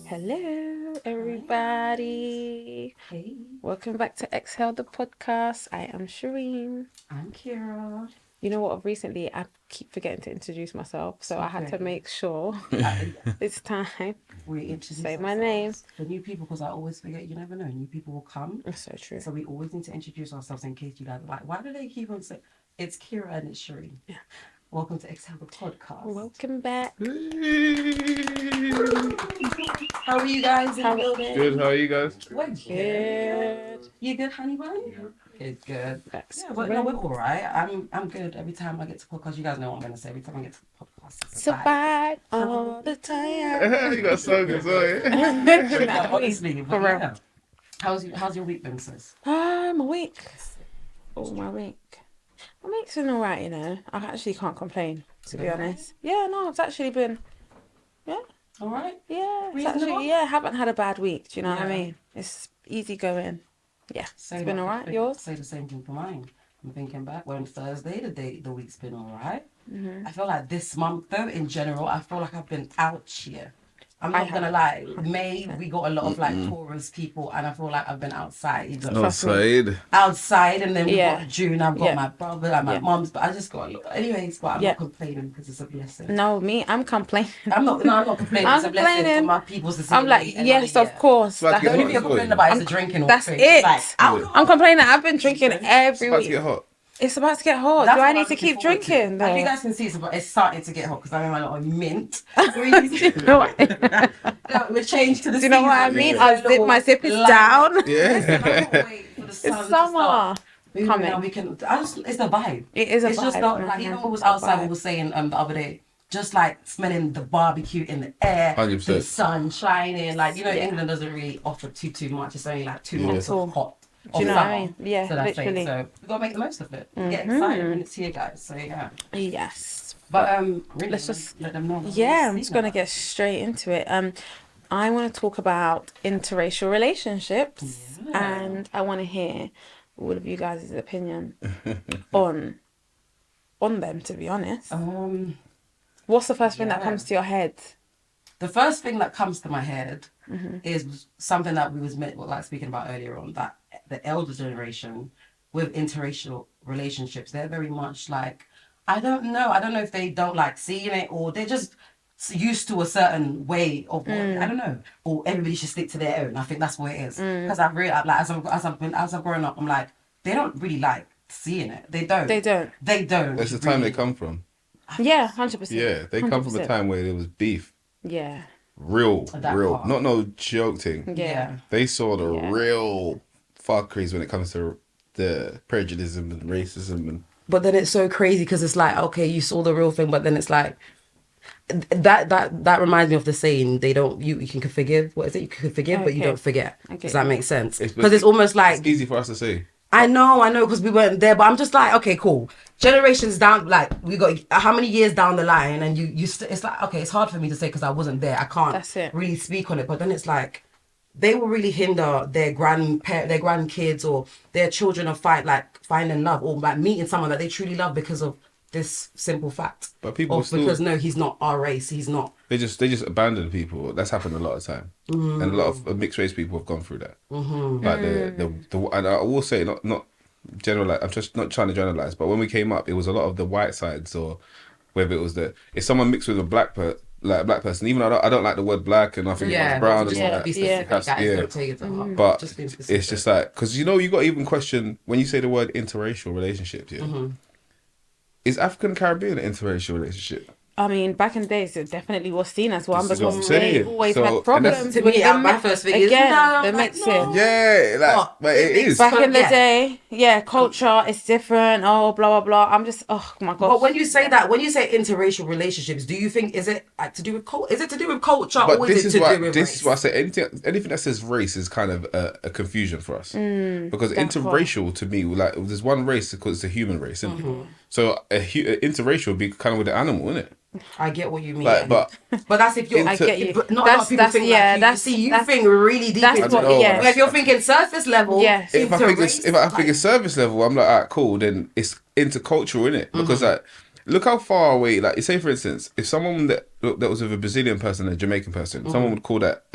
Hello, everybody. Hey, Welcome back to Exhale the podcast. I am Shireen. I'm Kira. You know what? Recently, I keep forgetting to introduce myself, so I had to make sure it's time We to introduce say my name. ourselves. The new people, because I always forget, you never know, new people will come. That's so true. So we always need to introduce ourselves in case you guys are like, why do they keep on saying it's Kira and it's Shireen? Yeah. Welcome to Exhale the podcast. Welcome back. How are you guys in the building? Good, how are you guys? We're Good. You good, honey bun? Good. That's Yeah, we're all right. I'm good every time I get to podcast. You guys know what I'm gonna say. Every time I get to podcast, it's a vibe. Survive all the time. You got a song as well, yeah? Honestly, but For real. yeah. How's your week been, sis? My week. Oh, my week. My week's been alright, you know. I actually can't complain, to be honest. Yeah, no, it's actually been, All right. yeah, it's Reasonable? actually, I haven't had a bad week. Do you know what I Yeah. mean? It's easy going. Yeah, Say it's been that- alright. Yours? Say the same thing for mine. I'm thinking back when Thursday, the week's been all right. I feel like this month, though, in general, I feel like I've been out here. I'm I not gonna have. lie. May we got a lot of like tourist people, and I feel like I've been outside. Outside, and then we Yeah. got June. I've got Yeah. my brother and my Yeah. mum's, but I just got a lot. Anyways, but I'm Yeah. not complaining because it's a blessing. No, me, I'm complaining. I'm not complaining. I'm It's a blessing for complaining. my people's to see I'm like, me another yes, of year. course. Like, That's, The only Hot thing I'm as complaining well. about is the drinking. Or that's drink. it. Like, I'm complaining. I've been drinking every It's about to week. get hot. It's about to get hot. That's Do I what need I'm to looking keep forward to. drinking? And you Though? guys can see, it's starting to get hot because I'm in my little mint. No, We're changed to the do you know what I season. mean? Yeah. My zip is Light. down. Listen, I Yeah. can't wait for the sun It's to summer. start. Maybe Coming. now we can. it's the vibe. It is a It's just vibe, not man. like even when we was It's a outside. We vibe. were saying the other day, just like smelling the barbecue in the air, 100%. the sun shining. Like Yeah. England doesn't really offer too much. It's only like 2 Yeah. months At all. of hot. Do you of know what I summer. mean? Yeah, So that's literally. it. So we gotta make the most of it. Get excited when it's here, guys. So yeah. Yes. But really, Let's just- let them know. what Yeah, we're I'm just seeing gonna get straight into it. I want to talk about interracial relationships, Yeah. and I want to hear all of you guys' opinion on them. To be honest, what's the first thing that yeah. comes to your head? The first thing that comes to my head Mm-hmm. is something that we was like speaking about earlier on, that the elder generation with interracial relationships, they're very much like, I don't know if they don't like seeing it, or they're just used to a certain way of I don't know, or everybody should stick to their own. I think that's what it is. Because I've realized, like, as I've grown up, I'm like, they don't really like seeing it. They don't. They don't. That's the time really. they come from. Yeah, 100%. Yeah, they come from a 100%. time where there was beef. Yeah, Real. That part. Not no joke thing. yeah. They saw the Yeah. real fuckeries when it comes to the prejudice and racism and But then it's so crazy because it's like, okay, you saw the real thing, but then it's like that reminds me of the saying, they don't you can forgive. What is it? You can forgive, but you Okay. don't forget. Okay. Does that make sense? It's- Because it's almost like it's easy for us to say. I know, because we weren't there, but I'm just like, okay, cool. Generations down, like we got how many years down the line, and it's like, okay, it's hard for me to say because I wasn't there. I can't That's it. really speak on it. But then it's like they will really hinder their grandkids or their children of finding love or like meeting someone that they truly love because of this simple fact. But people Or still- because no, he's not our race. He's not. They just abandon people. That's happened a lot of time, and a lot of mixed race people have gone through that. Like the and I will say not generalize. I'm just not trying to generalize, but when we came up, it was a lot of the white sides, or whether it was if someone mixed with a black person. Even though I don't like the word black, and I think it's brown and all that. Be It specific. has- Guys, yeah. don't take it to heart. But Just being it's specific. just like, because you got to even question when you say the word interracial relationships. Yeah, is African Caribbean an interracial relationship? I mean, back in the days, it definitely was seen as one This is what because I'm they saying. always So- had and problems that's- To with me, the my first thing is, again, no, the like, mixing. no. Yeah, But but it is. Back in the Yeah. day, yeah, culture is different. Oh, blah blah blah. I'm just, oh my god. But when you say interracial relationships, do you think is it like to do with culture? Is it to do with culture, But or this is is it to why do with this race? is why I say anything that says race is kind of a confusion for us because that interracial to me, like there's one race because it's a human race, isn't it? So interracial would be kind of with the animal, isn't it? I get what you mean. Like, but that's if you're. I get you. But not a lot of people think like you. You think really deep. that's into what- it. know. yeah. But if you're thinking surface level, Yes. if I into think race, if I think a service level, I'm like, alright, cool. Then it's intercultural, innit? Because like look how far away. Like, say for instance, if someone that was with a Brazilian person and a Jamaican person, someone would call that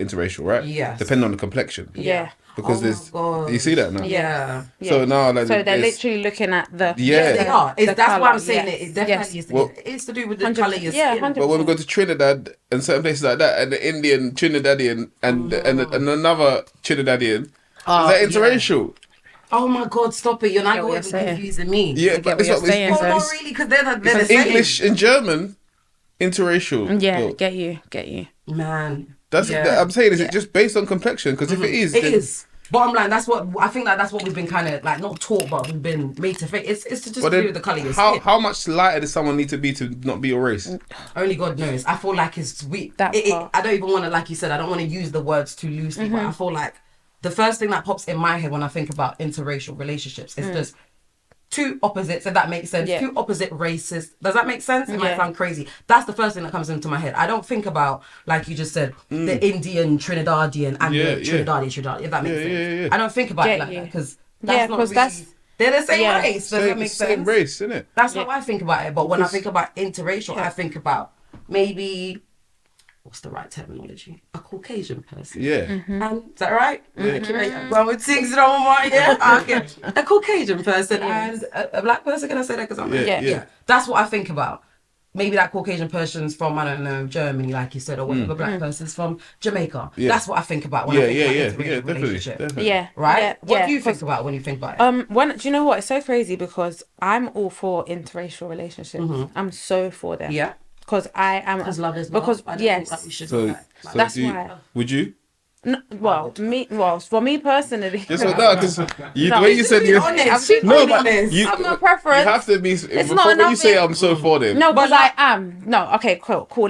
interracial, right? Yes. Depending on the complexion. Yeah. Because there's, you see that now. Yeah. So now, like, so they're literally looking at the They are. That's colour, why I'm saying yes. it definitely is. It's to do with the colour of your skin. 100%. But when we go to Trinidad and certain places like that, and the Indian Trinidadian and another Trinidadian, is that interracial? Oh my God! Stop it! You're not what even you're saying. confusing me. Yeah, but what you're saying, Oh, so not really, because they're the same. English and German, interracial. Yeah, Well, get you. Man, that's I'm saying. Is it just based on complexion? Because if it is, it then- is. Bottom line, that's what I think. That's what we've been kind of like not taught, but we've been made to think. It's to just But to then do with the colour of your how skin. how much lighter does someone need to be to not be your race? Only God knows. I feel like it's weak. That part. I don't even want to, like you said, I don't want to use the words too loosely, but I feel like the first thing that pops in my head when I think about interracial relationships is just two opposites, if that makes sense. Yeah. Two opposite races. Does that make sense? It might Yeah. sound crazy. That's the first thing that comes into my head. I don't think about, like you just said, the Indian Trinidadian and the Trinidadian, if that makes sense. Yeah. I don't think about it Get like you. that because Yeah, that's not 'cause really... that's- They're the same Yeah. race. Does that make sense? Same race, isn't it? That's how I think about it. But when I think about interracial, I think about maybe, what's the right terminology? A Caucasian person. Yeah. And is that right? Yeah. Well, with things that I'm right, yeah. Okay. A Caucasian person and a black person. Can I say that? Because I'm Yeah. That's what I think about. Maybe that Caucasian person's from, I don't know, Germany, like you said, or whatever. Black person's from Jamaica. Yeah. That's what I think about when I think about interracial definitely, relationship. definitely. Yeah. Right? Yeah, What yeah, do you think 'cause, about when you think about it? do you know what? It's so crazy because I'm all for interracial relationships. I'm so for them. Yeah. Because I am. Because love is love. Because I don't yes. think that we should So, do that. so That's do you- why. Would you? No, for me personally. Just no, because the way you said Be you. honest. No, Be but honest. you, I'm a preference. you have to be. Before not when you enough say in- I'm so for them. No, because I am. No, okay, cool. Cool.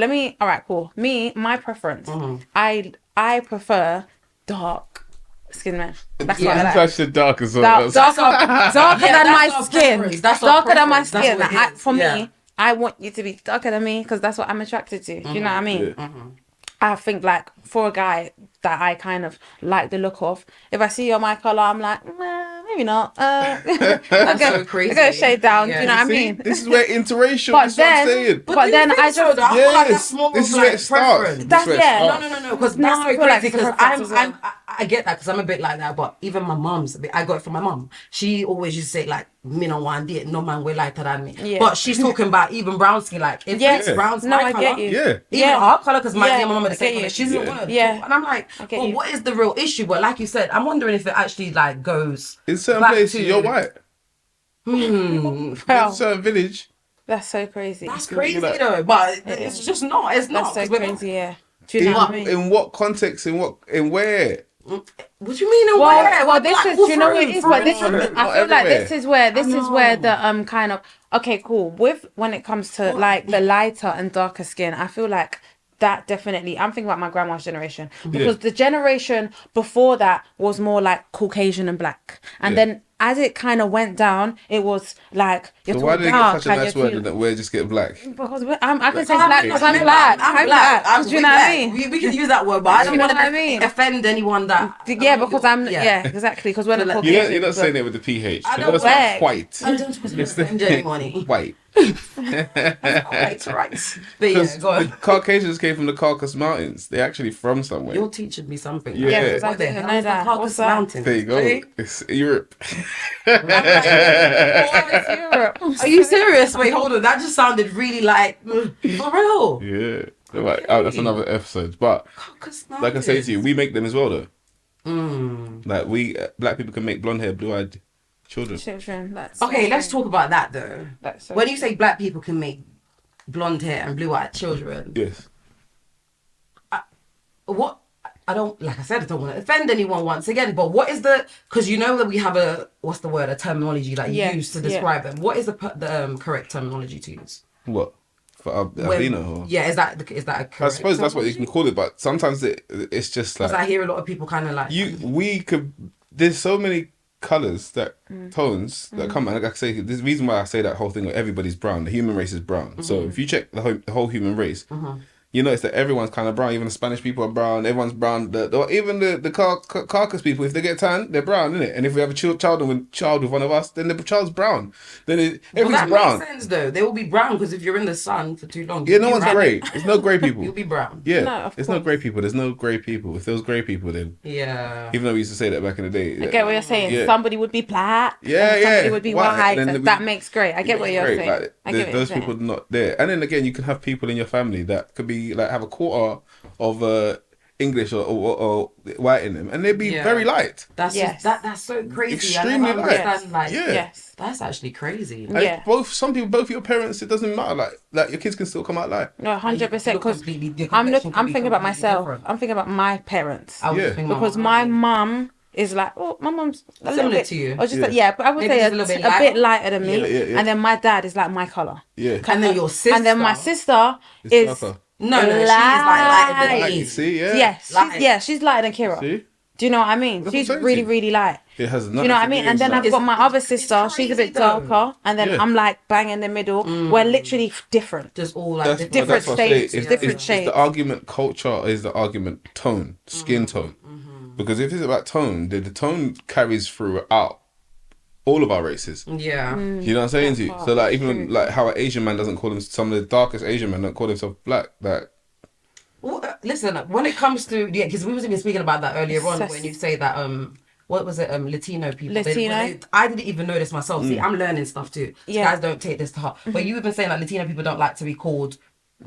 My preference. I prefer dark skin men. That's what I like. Touch the dark as well. Darker than my that's our skin. preference. That's our Darker than my preference. That's skin. what it is. For Yeah. me, I want you to be darker than me because that's what I'm attracted to. Do you know what I mean? I think like for a guy that I kind of like the look of, if I see you on my colour, I'm like, maybe not. so crazy. I go shade down. Yeah. Do you know what I See, mean? this is where interracial. But That's what I'm then- saying. But do you then think I so, just- though? I feel like that's more This of is where it like starts. preference. This That's- is where it yeah. starts. No, because No, that's I so feel like crazy it's a because preference as well. I get that because I'm a bit like that, but even my mum's, I got it from my mum. She always used to say like, me no one did, no man way lighter than me. Yeah. But she's talking about even brown skin, like if Yeah. it's brown's No, my I colour, get you. Yeah. even our colour, because my mum are I the same get colour. you. She doesn't want to Yeah. talk. And I'm like, get well, you. what is the real issue? But like you said, I'm wondering if it actually like goes In certain back places, to- you're white. In Well, certain village, that's so crazy. That's crazy like- though, but it's just not. It's not. That's so 'cause we're not- crazy. Yeah. Do you know what I mean? in what context? In where? What do you mean? Well, this is. Do you know what it is? But this is. I Not feel like everywhere. this is where the kind of okay, cool. With when it comes to like the lighter and darker skin, I feel like that definitely. I'm thinking about my grandma's generation because the generation before that was more like Caucasian and black, and then as it kind of went down, it was like you're So why too did they get dark such a and nice you're word too- and that we're just get black? Because I can say I'm black because I'm black. I'm black. Do you know what I mean? We can use that word, but I don't You know want what I to mean? offend anyone that. Yeah, because I'm exactly because we're the Caucasian. You're not saying it with the PH. I You're don't not saying like- white. I don't want to offend anyone. White. Right. But yeah, go The on. Caucasians came from the Caucasus Mountains. They're actually from somewhere. You're teaching me something. Yeah. Yeah, because I What the didn't hell know is the that. Caucasus What's that? Mountains? There you go. Really? It's Europe. Europe. Are you serious? Wait, hold on. That just sounded really like for real. Yeah. Right. Oh, that's another episode. But Caucasus like I say to you, we make them as well though. Mm. Like we black people can make blonde hair, blue eyed children. Children. That's Okay, let's talk about that though. That's so When you say black people can make blonde hair and blue-eyed children, Yes. what? I don't, like I said, I don't want to offend anyone once again, but what is the, because you know that we have a, what's the word, a terminology that you Yes, use to yeah. describe them. What is the correct terminology to use? What? For When- albino? Or? Yeah, is that a correct I suppose that's what you can call it, but sometimes it's just Because I like hear a lot of people kind of like, we could. There's so many colors that tones that come, and like I say, there's a reason why I say that whole thing of everybody's brown. The human race is brown. So if you check the whole human race, you notice that everyone's kind of brown. Even the Spanish people are brown. Everyone's brown. Even the Caucasus people, if they get tan, they're brown, isn't it? And if we have a child with one of us, then the child's brown. Then everything's brown. Makes sense though. They will be brown because if you're in the sun for too long, Yeah, no one's grey. There's no grey people. You'll be brown. Yeah, No, there's no grey people. There's no grey people. If there was grey people, then even though we used to say that back in the day. I get what you're saying. Yeah. Somebody would be black. Yeah, and somebody would be white. and and that makes great. I get what you're saying. Like, I get what you're those saying. people are not there. And then again, you can have people in your family that could be like have a quarter of English or white in them, and they'd be very light. That's that's so crazy. Extremely light. Yes. That's actually crazy. And both your parents, it doesn't matter. Like your kids can still come out light. No, 100%. Because I'm thinking about myself. Different. I'm thinking about my parents. Because my mum is like, my mum's a little bit to you. Or just but I would say a bit lighter than me. Yeah. And then my dad is like my colour. Yeah. And then your sister. And then my sister is No, she's like lighter than me. See, she's lighter than Kira. See? Do you know what I mean? That's She's what I'm really, saying. really light. It has Do you know what I mean? And then I've got my other sister. She's a bit darker, and then I'm like bang in the middle. We're literally different. Just all like different states, different shades. The argument culture is the argument tone, skin tone. Because if it's about tone, the tone carries throughout all of our races. Yeah. You know what I'm saying to you? So like even like how an Asian man doesn't call him, some of the darkest Asian men don't call themselves black. Like, well, listen, when it comes to because we was even speaking about that earlier on when you say that what was it Latino people? Latino. I didn't even know this myself. See, I'm learning stuff too. Yeah. Guys, don't take this to heart. But you even saying that Latino people don't like to be called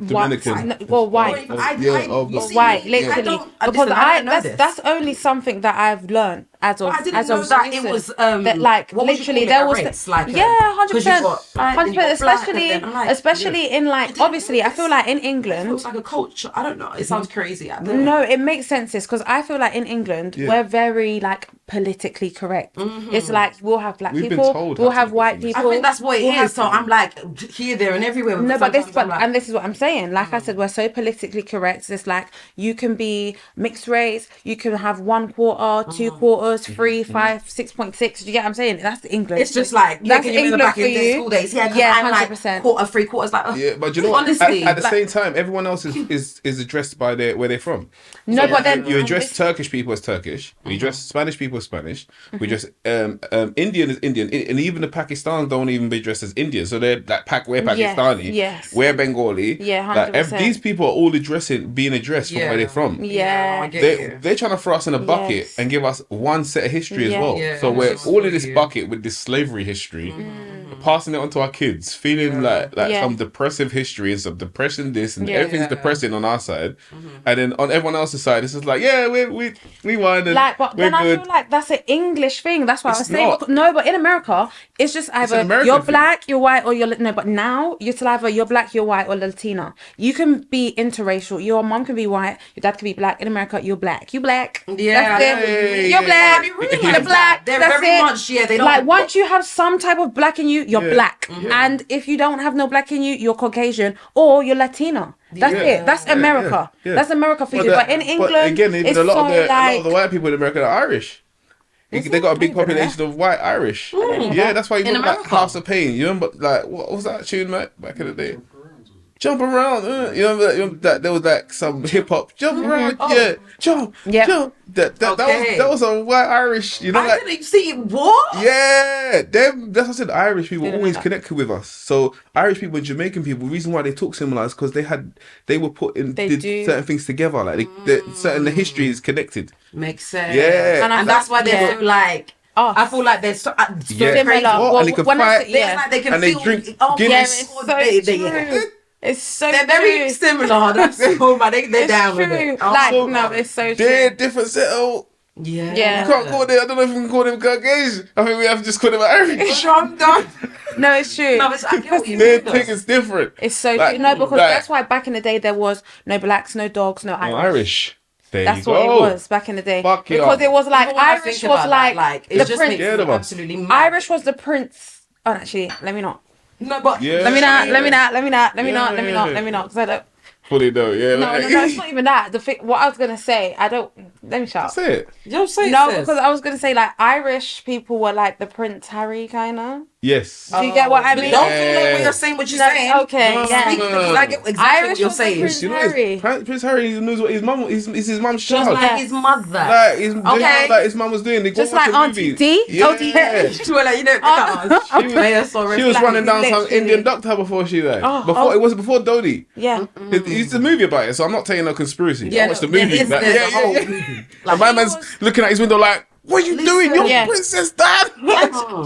Dominican. White, literally. Because that's only something that I've learned as of recent. It was that like literally there was 100%, especially in like obviously I feel like in England it's like a culture. I don't know. It sounds crazy. No, it makes sense because I feel like in England we're very like politically correct. It's like we'll have black people, we'll have white people. I think that's what it is. So I'm like here, there, and everywhere. No, but this is what I'm saying. Like I said, we're so politically correct. It's like you can be mixed race, you can have 1 quarter, 2 quarters, 3, 5, 6.6. Do you get what I'm saying? That's England. It's just like that's can you remember back in the school days? Yeah, I'm 100%. Like quarter, 3 quarters. Like but you know what? Honestly, at the same time, everyone else is addressed by where they're from. No, but then you address Turkish people as Turkish. We address Spanish people as Spanish. We address Indian as Indian, and even the Pakistanis don't even be addressed as Indian. So they're like we're Pakistani, we're Bengali. Yeah, 100%. These people are all being addressed from where they're from. Yeah, they're trying to throw us in a bucket and give us one set of history as well. Yeah, so we're all in this bucket with this slavery history, passing it on to our kids, feeling like some depressive history and some depression this and everything's depressing on our side, and then on everyone else's side it's just like we won and like, but then I feel like that's an English thing. That's what I was saying. No, but in America it's just either you're black, you're white, or you're no. But now you're still either you're black, you're white, or Latina. You can be interracial. Your mom can be white, your dad can be black. In America, you're black. You black. Yeah, that's it. You're black. You're black. They're that's very it. much they don't like once you have some type of black in you, you're black. And if you don't have no black in you, you're Caucasian or you're Latina. That's it. That's America. That's America for you. But in England, again, it's a lot like of the white people in America are Irish. They got a big population of white Irish. Yeah, that's why you remember like House of Pain. You remember like what was that tune, mate, back in the day? Jump around, you remember that there was like some hip hop jump around, jump. That was a white Irish, you know. I didn't see what. Yeah, them. That's what I said. Irish people always connected with us. So Irish people and Jamaican people, the reason why they talk similar is because they were put in did certain things together. Like the history is connected. Makes sense. Yeah, and that's why they're so like. I feel like they're so similar. And they can fight. They can and feel. They drink It's Guinness. so true. It's so they're very similar. That's so bad. They're down true. with it. Like no, it's so true. They're different settle. Yeah. You can't call them. I don't know if we can call them Caucasian. I think we have to just call them Irish. I'm done. No, it's true. No, but I get what you mean. Their thing is different. It's so true. No, because that's why back in the day there was no blacks, no dogs, no Irish. That's what it was back in the day. Because it was like Irish was like the prince. Absolutely. Irish was the prince. Oh, actually, let me not. No, but let me not. Because I don't fully know. Yeah. No, it's not even that. What I was gonna say, I don't Let me shut up. Say it. Just say No, sis. because I was gonna say like Irish people were like the Prince Harry kind of. Yes. Do you get what I But mean? don't feel like when you're saying what you're saying. Okay, yeah. Speak because I get exactly Irish what you're was the saying. Prince You know, Harry. Prince Harry knows what his mum is his mum's Just child. like his mother. Like his Okay. like his mum was doing. They go Just watch like a Auntie movie. D. Yeah. Okay. Well, like, you know, look at us. She was running down some literally. Indian doctor before she died. Oh, It was before Dodie. Yeah. It's a movie about it, so I'm not telling no conspiracy. Yeah, I watched the there movie. is- Like, there's a whole movie. And Like, my man's looking at his window like, "What are you doing? You're Yeah. Princess Dad."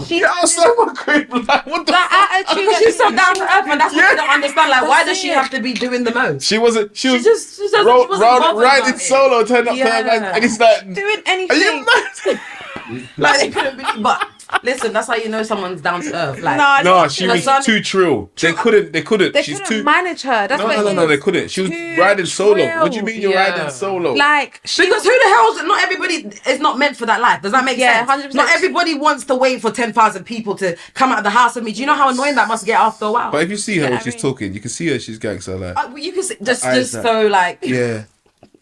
She Yeah, I was so crib. Like, what the that fuck? attitude. because she's so down to earth, and that's what I don't understand. Like, why does she it. have to be doing the most? She was She wasn't bothered riding about it. solo, turned up to her Yeah. man, and it's like, doing are you anything. mad? Like, they couldn't be, but listen, that's how you know someone's down to earth. Like, No, she Her was son- too trill. They couldn't. They She's couldn't too. manage her. That's what it No, they is. couldn't. She was Too riding solo. What do you trill. mean you're Yeah. riding solo? Like she because who the hell's not everybody is not meant for that life. Does that make Yeah, sense? 100%. Not everybody wants to wait for 10,000 people to come out of the house with me. Do you know how annoying that must get after a while? But if you see her Yeah, when I she's mean- talking, you can see her. She's gangster. Like, You can see, just eyes so like yeah.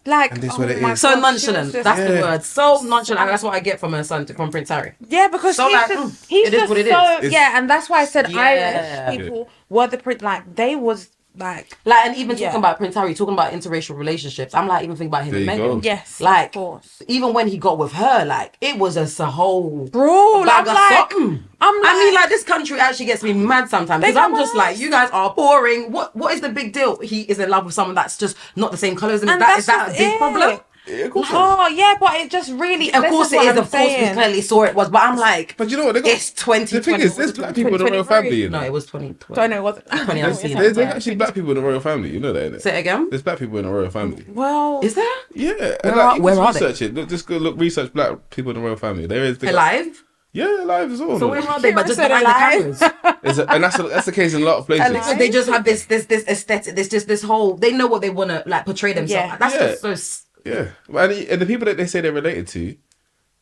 like And this oh what it my is. so God, she nonchalant. was just- That's the Yeah. word. So nonchalant. That's what I get from her son, from Prince Harry. Yeah, because So, he's like, just it is just what it so is. yeah, and that's why I said Yeah. Irish people were the print like they was like Like, and even Yeah. talking about Prince Harry, talking about interracial relationships, I'm like, even thinking about him and There you Meghan. go. yes, Like, of course. even when he got with her, like, it was just a whole Bro, bag I'm of like, something. I'm I mean, like- like, this country actually gets me mad sometimes They because I'm come just on. like, you guys are boring. What is the big deal? He is in love with someone that's just not the same colour as him. And Is that that's a just big it. problem? Yeah, of course. Oh yeah, but it just really Of this course it what is. I'm Of course we saying. clearly saw it was, but I'm like, But you know what? They got, it's 2020. the thing is, there's black people in the royal 2023. family. You No, know, it was 2020. So I know it wasn't. 2019. there's actually black people in the royal family. You know that, innit? Say it again. There's black people in the royal family. Well, Is there? Yeah, Where and are- like, you where can are they? research it. Look, just go look, research black people in the royal family. There is Alive? Yeah, alive as well. So no? where are they? But just Said behind the alive. cameras. And that's the case in a lot of places. Alive. So they just have this aesthetic. There's just this whole. They know what they want to like portray themselves. Yeah. That's Yeah. just so. Yeah, and the people that they say they're related to,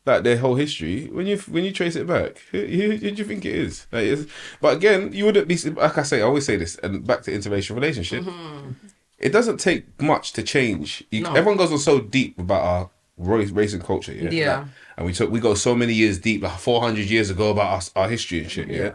like their whole history, when you trace it back, who do you think it is? Like, but again, you wouldn't be like I say. I always say this, and back to interracial relationship. It doesn't take much to change. No. Everyone goes on so deep about our race and culture, yeah. Yeah. Like, and we go so many years deep, like 400 years ago, about our history and shit, yeah.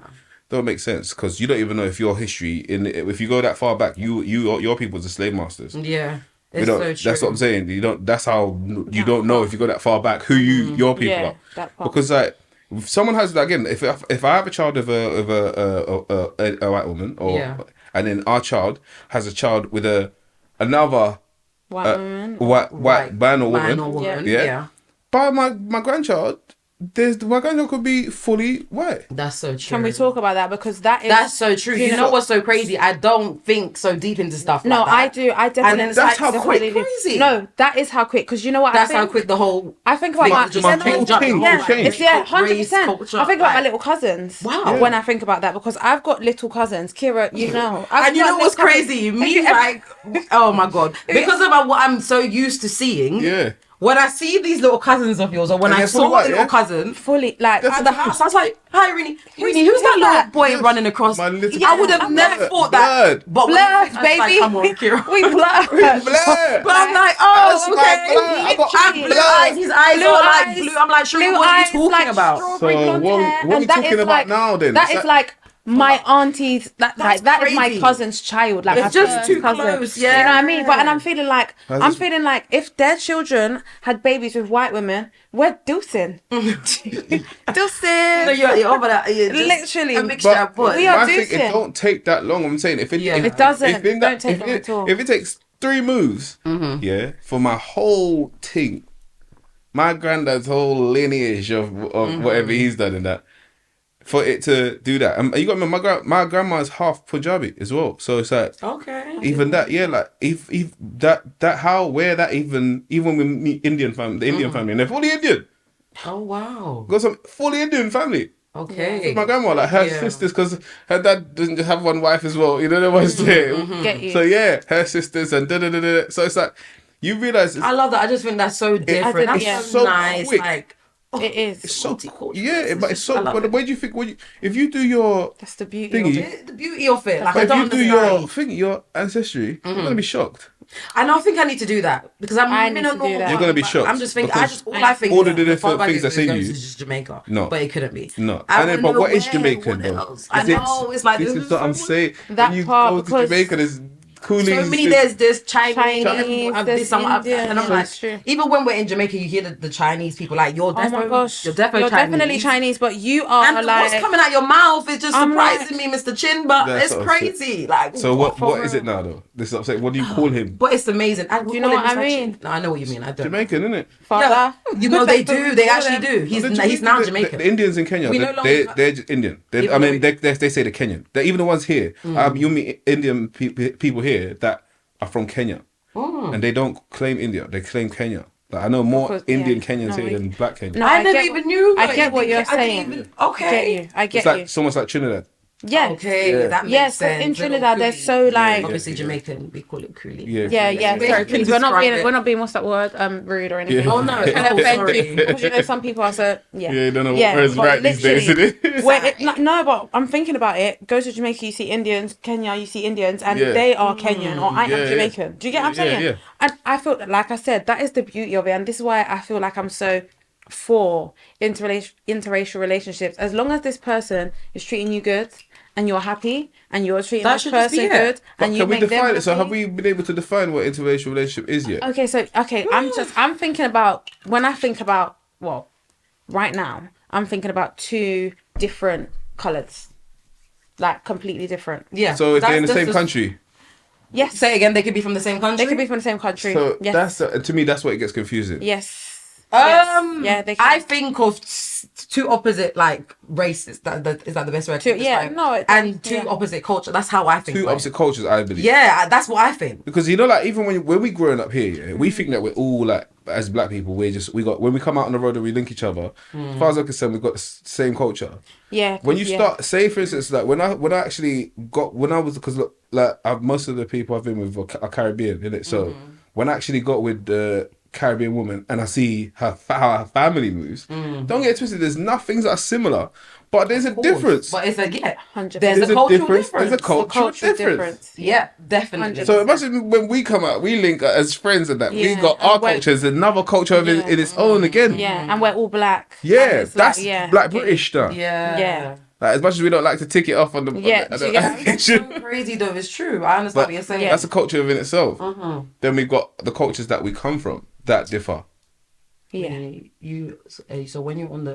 Don't make sense because you don't even know if your history if you go that far back, your people's the slave masters. Yeah. You It's know, so true. that's what I'm saying. You don't. That's how you don't know if you go that far back who your people Yeah, are. that part. Because like, if someone has again, if I have a child of a white woman, Yeah. and then our child has a child with another white woman. white man or Man woman, or woman. Yeah. Yeah. but my grandchild, my grandchild could be fully white. That's so true. Can we talk about that because that is That's so true. You know what's so crazy? I don't think so deep into stuff. No, like that. I do. I definitely. And then it's That's like, how quick, quick- crazy. No, that is how quick. Because you know what? That's I think, how quick the whole. I think about thing my just my changed whole up. thing yeah, changed. it's yeah, Race, 100%. culture, I think about my like- little cousins. Wow. When I think about that, because I've got little cousins, Kira, you know. I've And you got know what's little cousins. crazy? Have Me, you ever- like, oh my god, because of what I'm so used to seeing. Yeah. When I see these little cousins of yours, or when And I they're saw fully white, the little yeah? cousin fully like That's at the house, I was like, "Hi, Rini. Rini, who's that who's little that? boy Yes. running across?" My little I would have cousin. never Blood. thought that. But when I blurred, was like, baby. come on, Kira. We blurred. Blur. But I'm like, That's oh, my okay. blood. I got And blue blood. eyes, his eyes Blue are like eyes, blue. I'm like, Shirley, blue what are you eyes, talking like about? strawberry So blonde what- hair, what are and we that talking is about like, now then? That Is is that- like my auntie's. That's crazy. my cousin's child. Like It's my just first too cousin. close, You know what I mean? But and yeah. I'm feeling like How's this- if their children had babies with white women, we're deucing. Deucing. No, you're over that. You're just Literally. a mixture of both. we are I think decent. it don't take that long. I'm saying if it Yeah. It doesn't. if in Don't take long at all. If it takes 3 moves, yeah, for my whole thing, my granddad's whole lineage of whatever he's done in that, for it to do that, and you got to remember my grandma's half Punjabi as well, so it's like Okay. even that, yeah, like if that how where that even with me, Indian family, the Indian family, and they're fully Indian, Oh wow. got some fully Indian family. Okay. My grandma, like her Yeah. sisters, because her dad doesn't just have one wife as well. You know what I'm saying? Get you. So yeah, her sisters and da da da da. So it's like you realize I love that. I just think that's so different. That's yeah. so so nice. quick. Like It is. it's so multicultural. yeah, but it's so. I love But it. where do you think if you do your That's the beauty Thingy. of it. The beauty of it. Like but I if don't you do understand. your thing, your ancestry, you're gonna be shocked. I don't think I need to do that because I'm I need to do that. You're gonna be shocked. I'm just thinking. because All I think. all the is that different further things I I say go you. is just Jamaica. No. But it couldn't be. No. I And then, wanna but what know is Jamaican what though? else? I know. It's like this is what I'm saying. That When you part, go to because Jamaica, there's coolies. So many. There's Chinese, Chinese, there's Indian, and I'm yeah, like, that's true. even when we're in Jamaica, you hear the Chinese people like, you're Oh my definitely, gosh, you're definitely definitely Chinese, but you are And like what's coming out your mouth is just I'm surprising me, Mr. Chin. But That's it's what I'm saying. crazy. Like, So what for is real. it now though? This is what I'm saying. What do you call him? But it's amazing. And Do you know what I mean? No, I know what you mean. I don't. Jamaican, isn't it? father. You know they But do. we They call actually them- do. He's The now the- Jamaican. The Indians in Kenya, We no longer- they're just Indian. Even I though mean, they say they're Kenyan. They're even the ones here. You meet Indian people here that are from Kenya, and they don't claim India. They claim Kenya. Like, I know more Because- Indian yeah. Kenyans No, here we- than black Kenyans. No, I never get even what- knew. I like, get what you're I didn't saying. even- I okay. get you. I get It's like you. it's almost like Trinidad. Yes. Okay, Yeah. that makes Yes, sense. in Trinidad, they're so like. Obviously yeah. Jamaican, we call it coolie. Yeah. Yeah. They Sorry, can please. We're not describe being. it. We're not being. What's that word? Rude or anything. Yeah. Oh no, Trying to oh, offend sorry. people because you know some people are so yeah. Yeah, you don't know what is but right these days, literally, is it? no, but I'm thinking about it. Go to Jamaica, you see Indians. Kenya, you see Indians, and Yeah. they are Kenyan, or I Yeah, am yeah. Jamaican. Do you get what I'm Yeah, saying? yeah. And I feel like I said that is the beauty of it, and this is why I feel like I'm so for interracial relationships. As long as this person is treating you good and you're happy and you're treating That this should just be person it. good But and you can we make them define it? So happy. have we been able to define what interracial relationship is yet? Okay, I'm thinking about when I think about right now, I'm thinking about two different colours. Like completely different. Yeah. So if they're in the That's same just- country, Yes. Say again, they could be from the same country. They could be from the same country. so yes. that's to me that's what it gets confusing. Yes. Yeah, they can. I think of two opposite like races. Is that the best way to describe it? no, it and does, two yeah. opposite culture. That's how I think. Two about it. opposite cultures, I believe. Yeah, that's what I think. Because you know, like even when we growing up here, yeah, we think that we're all like as black people. When we come out on the road and we link each other. As far as I'm concerned, we've got the same culture. Yeah. When you 'cause, start, say for instance, like when I actually when I was, because look, like most of the people I've been with are Caribbean, innit? So when I actually got with the Caribbean woman and I see how her family moves, don't get it twisted. There's nothing that are similar, but there's a difference. But it's like 100%. there's There's a cultural difference. difference. There's a cultural difference. Yeah, definitely. 100%. So imagine when we come out, we link as friends and that. We Yeah, got our and we're- cultures, another culture in its own again. Yeah, and we're all black. Yeah, And it's that's like, yeah, Black okay. British stuff. Yeah. Yeah. Like, as much as we don't like to tick it off on the Yeah, on the yeah. occasion, So crazy though. It's true. I understand but what you're saying. Yeah. that's a culture within itself. Then we've got the cultures that we come from that differ. Yeah. So when you're on the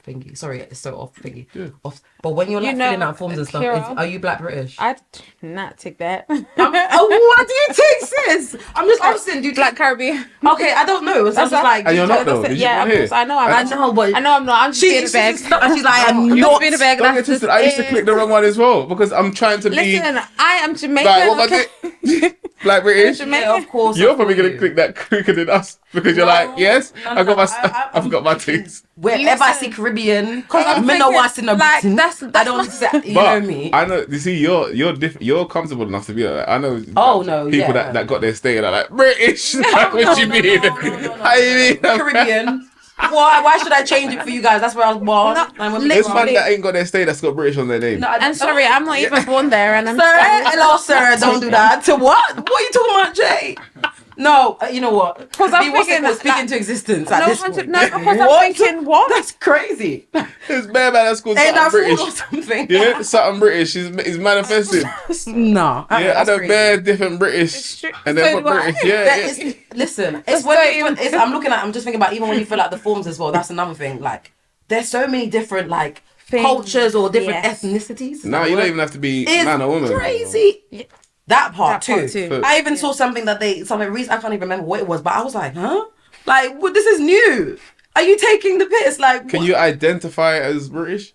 thingy, sorry, it's so off thingy, Yeah. off. But when you're like You know, filling out forms and stuff, Kira, are you Black British? I'd not take that. Oh, what do you take, sis? I'm just asking. Do you Black Caribbean. Okay, I don't know. So I'm just like, And you're not though. That's it. Did you Yeah, not of hear? course. I know. I know, but I know I'm not. I'm just being a beg. she's like, I'm I'm just not. being a beg. Don't get That's twisted. just I used to it. click the wrong one as well because I'm trying to be Listen, I am Jamaican. like what am I doing? Black British. Jamaican. Yeah, of course. You're I probably feel gonna you. click that quicker than us because you're like, yes, no, I got my, I- I've got my things. Wherever I Listen. see Caribbean, I'm me know thinking, what's in the like, Britain. that's I don't not- say, you But know me. I know. You see, you're different. You're comfortable enough to be like that. I know. Oh, no, people yeah. that got their stay and are like British. Like, what you mean? How you mean? Caribbean. Why should I change it for you guys? That's where I was born. No, And when we There's were man born- that ain't got their stay that's got British on their name. No, I- And sorry, I'm not even born there, and I'm. Sir, hello, sir. Don't do that. To what? What are you talking about, Jay? No, you know what? 'Cause I'm What's it thinking called? Speak like- into existence at No, this 100 point. no, because I'm What? thinking, what? That's crazy. There's bare man that's called Ain't something that British. fool or something? Yeah, something British. He's manifesting. No. Yeah, I know bare different British, It's true. and then So put do I. British. Yeah, That yeah. is, listen, That's it's when not you, even- it's, I'm just thinking about even when you fill out the forms as well. That's another thing. Like, there's so many different like Things. cultures or different Yes. ethnicities. Is No, that you a don't word? even have to be It's man or woman. crazy. Yeah. That part, That part too. too. I even saw something that reason I can't even remember what it was, but I was like, huh? Like, well, this is new. Are you taking the piss? Like, Can what? you identify as British?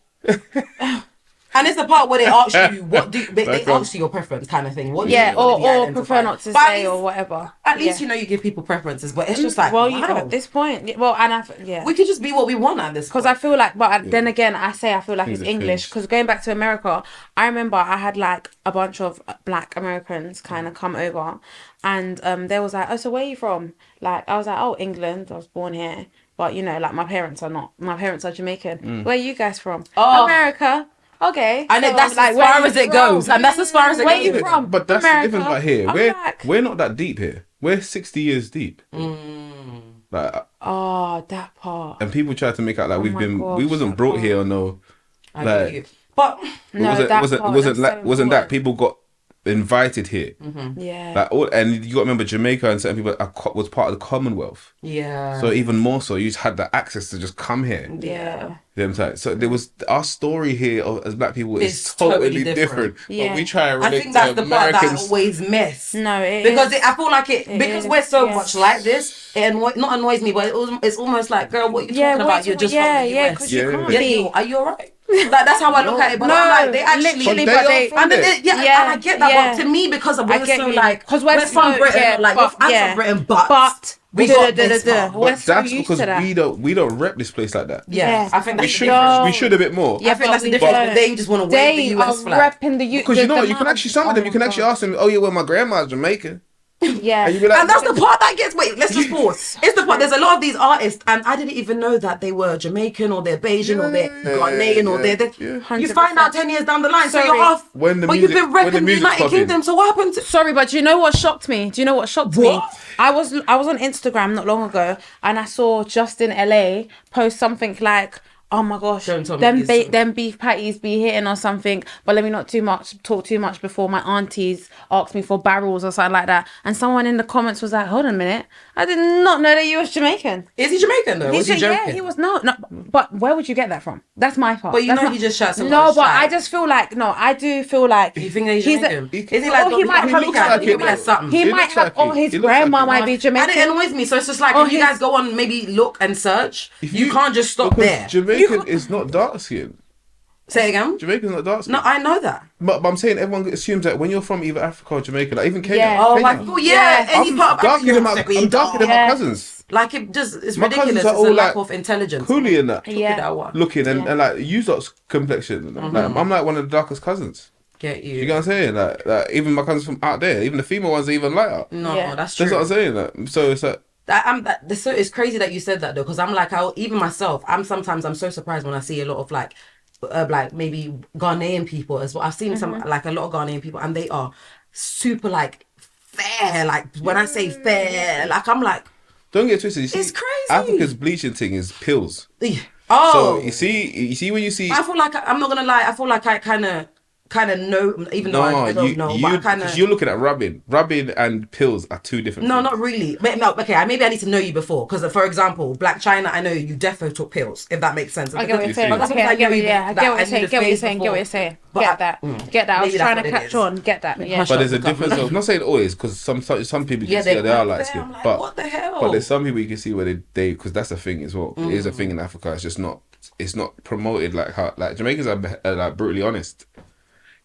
And it's the part where they ask you what do they Like, ask you your preference kind of thing. What do Yeah, you want to be or identified? prefer not to But at say least- or whatever. At least Yeah. you know you give people preferences, but it's just like, well, wow. you can at this point. Well, and We could just be what we want at this because point. I feel like, but then again, I feel like Things it's have English. changed. Because going back to America, I remember I had like a bunch of Black Americans kind of come over, and they was like, "Oh, so where are you from?" Like I was like, "Oh, England. I was born here." But you know, like my parents are not. My parents are Jamaican. Where are you guys from? Oh. America. Okay. And so that's I'm as where far you as it from? goes. And that's as far as it Where goes. you from? But that's the America. difference right here. I'm black. We're not that deep here. We're 60 years deep. Like, Oh, that part. and people try to make out like we gosh, wasn't that brought part. here or no. I get you. But No, wasn't that wasn't part, wasn't that's that so wasn't that important. people got invited here. Yeah. Like and you got to remember Jamaica and certain people was part of the Commonwealth. yeah. So even more so, you just had the access to just come here. Yeah. You know what I'm saying? So there was our story here as black people is It's totally totally different. Yeah. But we try and I relate think that's to the part that I Americans. always miss. No, it because is. I feel like because is, we're so yeah. much like this, it not annoys me, but it's almost like, girl, what are you talking about? You're just from the US. because you can't Yeah. be. Are you alright? Like that's how I look at it. But I'm like, they actually. literally, But but they they. are from And, then there. and I get that, but to me, because I we're get so you. like, 'Cause we're we're from so- Britain, yeah, like but- I'm yeah. from Britain, But we got this part. We're But so that's used because to that. we don't rep this place like that. Yeah, I think We that's should the difference. we should a bit more. Yeah, I think but that's the we difference. don't. But they just want to wave They the are US flag. repping the Because you know, you can actually some of them you can actually ask them, oh yeah, well my grandma's Jamaican. Yeah. And you be like, And that's the part that gets. Wait, let's just pause. It's the part. There's a lot of these artists, and I didn't even know that they were Jamaican or they're Bayesian or they're Ghanaian or they're. yeah. You find out 10 years down the line, so Sorry. you're half. When the but music- you've been when the repping the music's United popping. Kingdom. So what happened to? Sorry, but do you know what shocked me? Do you know what shocked me? What? I was on Instagram not long ago and I saw Justin LA post something like, "Oh my gosh, Don't tell me them beef patties be hitting or something." But let me not talk too much before my aunties ask me for barrels or something like that. And someone in the comments was like, "Hold on a minute, I did not know that you was Jamaican." Is he Jamaican though? Was he said, joking? yeah, he was no. But where would you get that from? That's my part. But you That's know not- he just shot some. No, but shot. I just feel like I do feel like You think that he's he's Jamaican? a- Is he like? Oh, he might have. looks like he it, might have though. something. He He might looks have. like Oh, it. his He looks like grandma it. might be And Jamaican. it annoys me. So it's just like Oh, if you his- guys go on, maybe look and search. You can't just stop because there. Jamaican is not dark skin. Say it again. Jamaican's not dark skin. No, I know that. But I'm saying everyone assumes that when you're from either Africa or Jamaica, like even Kenya. Yeah. Oh Kenya, my god, yeah. Any I'm part of darker than Africa, I'm darker than my Yeah. cousins. Like it just, it's My cousins ridiculous. are It's all a lack like of intelligence. Coolie and that. Yeah. That one. Looking and, Yeah. and like you lot's complexion. Like, I'm like one of the darkest cousins. Get you. You get what I'm saying? Like even my cousins from out there, even the female ones are even lighter. No, Yeah. that's true. That's what I'm saying. Like, so it's like So it's crazy that you said that though, because I'm like, even myself, I'm so surprised when I see a lot of like maybe Ghanaian people as well. I've seen some like a lot of Ghanaian people, and they are super like fair. Like when I say fair, like I'm like, don't get twisted. You see, It's crazy. Africa's bleaching thing is pills. oh. So you see when you see I feel like I'm not gonna lie. I feel like I kind of know, even though I don't know, but I kind of. you're looking at rubbing and pills are two different. No, things. not really. No, okay, maybe I need to know you before. Because, for example, Black China, I know you defo took pills, if that makes sense. I get what you're saying. But that's Okay, what I get what you- yeah, I that get what I you're saying. knew the Get what you're phase saying. Get what before. you're saying. But Get that. Get that. I was maybe that's trying what to it catch is. on. Get that. Yeah. Hush But there's a up, difference. I'm not saying always because some people you Yeah, can see they're they are quite light fair. skin. I'm like, But what the hell? But there's some people you can see where they because that's the thing as well. It is a thing in Africa. It's just not. It's not promoted like how like Jamaicans are like brutally honest.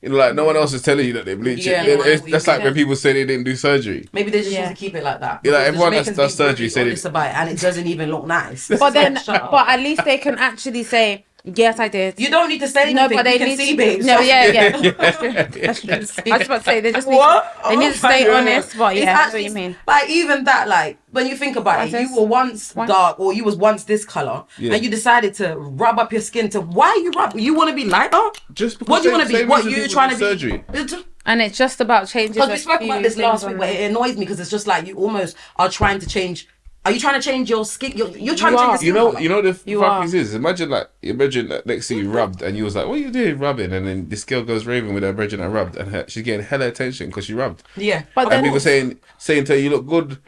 You know, like no one else is telling you that they bleach Yeah, it. no, That's like when people say they didn't do surgery. Maybe they just Yeah. need to keep it like that. Yeah, like, Because the everyone Jamaicans does be surgery brutally said it- honest about it, and it doesn't even look nice. But then, Shut up. but at least they can actually say, "Yes, I did." You don't need to say anything. No, but they you can need see, to. babes. No, yeah. That's true. That's true. I was about to say they just need. What? They need to Oh my stay God. honest. But It's yeah, I know what actually- you mean. Like even that, like when you think about it, What's you this? were once What? dark or you was once this color, Yeah. and you decided to rub up your skin to why you rub? You want to be lighter? Just because What do you want to be? same What reason you people trying do to be? surgery. And it's just about changing. Because we spoke about this last week, but it annoys me because it's just like you almost are trying to change. Are you trying to change your skin? You're trying to change your skin. You know the You fuck are. is. Imagine that next to you rubbed, and you was like, "What are you doing rubbing?" And then this girl goes raving with her virgin that rubbed, and she's getting hella attention because she rubbed. Yeah, But And then- people saying to her, "You look good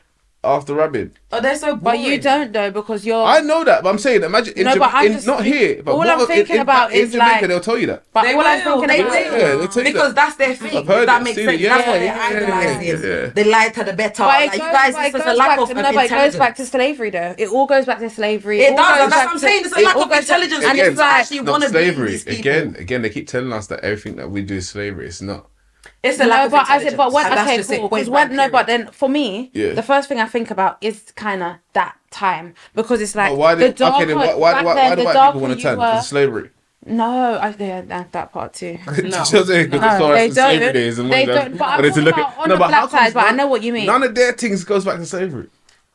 after rubbing." oh, they're so boring. But you don't though because you're. I know that, but I'm saying, imagine in, No, but I'm just- not here, but all what- I'm thinking about in is, Jamaica, like- they'll tell you that. But They all I'm will, thinking they about. will. Yeah, they'll tell you Because that. that's their thing. I've heard If that it, makes seen sense. it, yeah, That's why they yeah, idolize yeah, it. yeah. The lighter, the better. But Like, you guys, it's just a lack of it goes back to intelligence. slavery though. It all goes back to slavery. It all does, goes and that's back what I'm to- saying. It's a it lack all of goes back- intelligence. and You it's like actually not want to be slavery. these people. Again, they keep telling us that everything that we do is slavery. It's not. It's a lack No, of but intelligence. but when and that's okay, just it, cool. point Because when blank, but period. then for me, Yeah. the first thing I think about is kind of that time because it's like But why the did darker. then why back do then, white the people darker want to you turn were- because of slavery? No, that part too. No, because they No, saw they us in slavery don't. days and They wanted don't. But I'm wanted to talking look about at on the but how black side. comes But I know what you mean. None of their things goes back to slavery.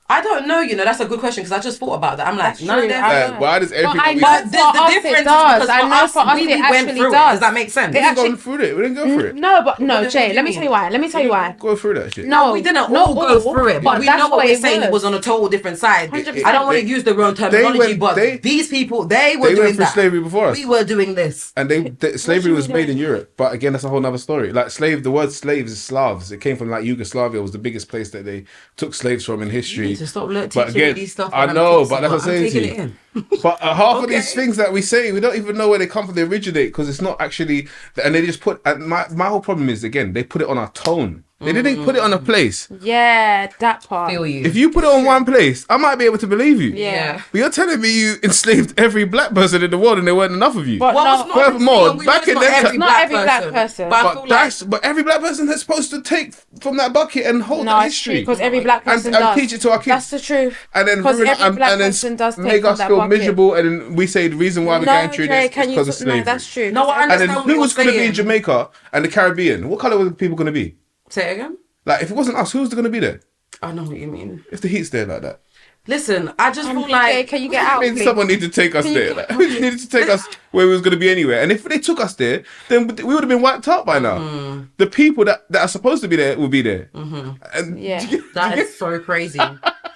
I don't know, that's a good question because I just thought about that. I'm like, none of them. Why does everything I we know did- for us it does. I know for us we it went actually through it. does. Does that make sense? we didn't go through it. We didn't go through it. No, but no, What Jay. do Let you me tell you mean? why. Let me tell you why. Go through that shit. No, we didn't not all go through it, but we that's know what what we're it saying. It was on a total different side. 100%. I don't want to use the wrong terminology, but these people, they were They doing went through that. slavery before us. We were doing this. And slavery was you made mean? in Europe, but again, that's a whole other story. Like the word slaves is Slavs. It came from like Yugoslavia. Was the biggest place that they took slaves from in history. You need to stop But teaching again, these stuff. I know, but that's what I'm saying to taking you. it in. But half of Okay. these things that we say, we don't even know where they come from. They originate because it's not actually, and they just put. And my whole problem is again, they put it on our tone. They didn't put it on a place. Yeah, that part. Feel you. If you put it on one place, I might be able to believe you. Yeah. But you're telling me you enslaved every black person in the world and there weren't enough of you. But Well, no, it's not furthermore, every- back it's in not them every time- Not every black person. But I But feel like but every black person that's supposed to take from that bucket and hold no, that it's true history because every black person and does. teach it to our kids. That's the truth. And then Because ruin every black and then person does take make from us that feel bucket. miserable, and then we say the reason why we're No, going through Dre, this can is you? because of slavery. No, that's true. No, I And understand then what who you're was going to be in saying. Jamaica and the Caribbean? What color were the people going to be? Say it again. Like, if it wasn't us, who's going to be there? I know what you mean. If the heat's there like that, Listen, I just feel Jay, like can you get out? I mean, Please? someone needed to take us there. Like, we needed to take us where we was going to be anywhere. And if they took us there, then we would have been wiped out by now. The people that are supposed to be there will be there. And Yeah. that is so crazy.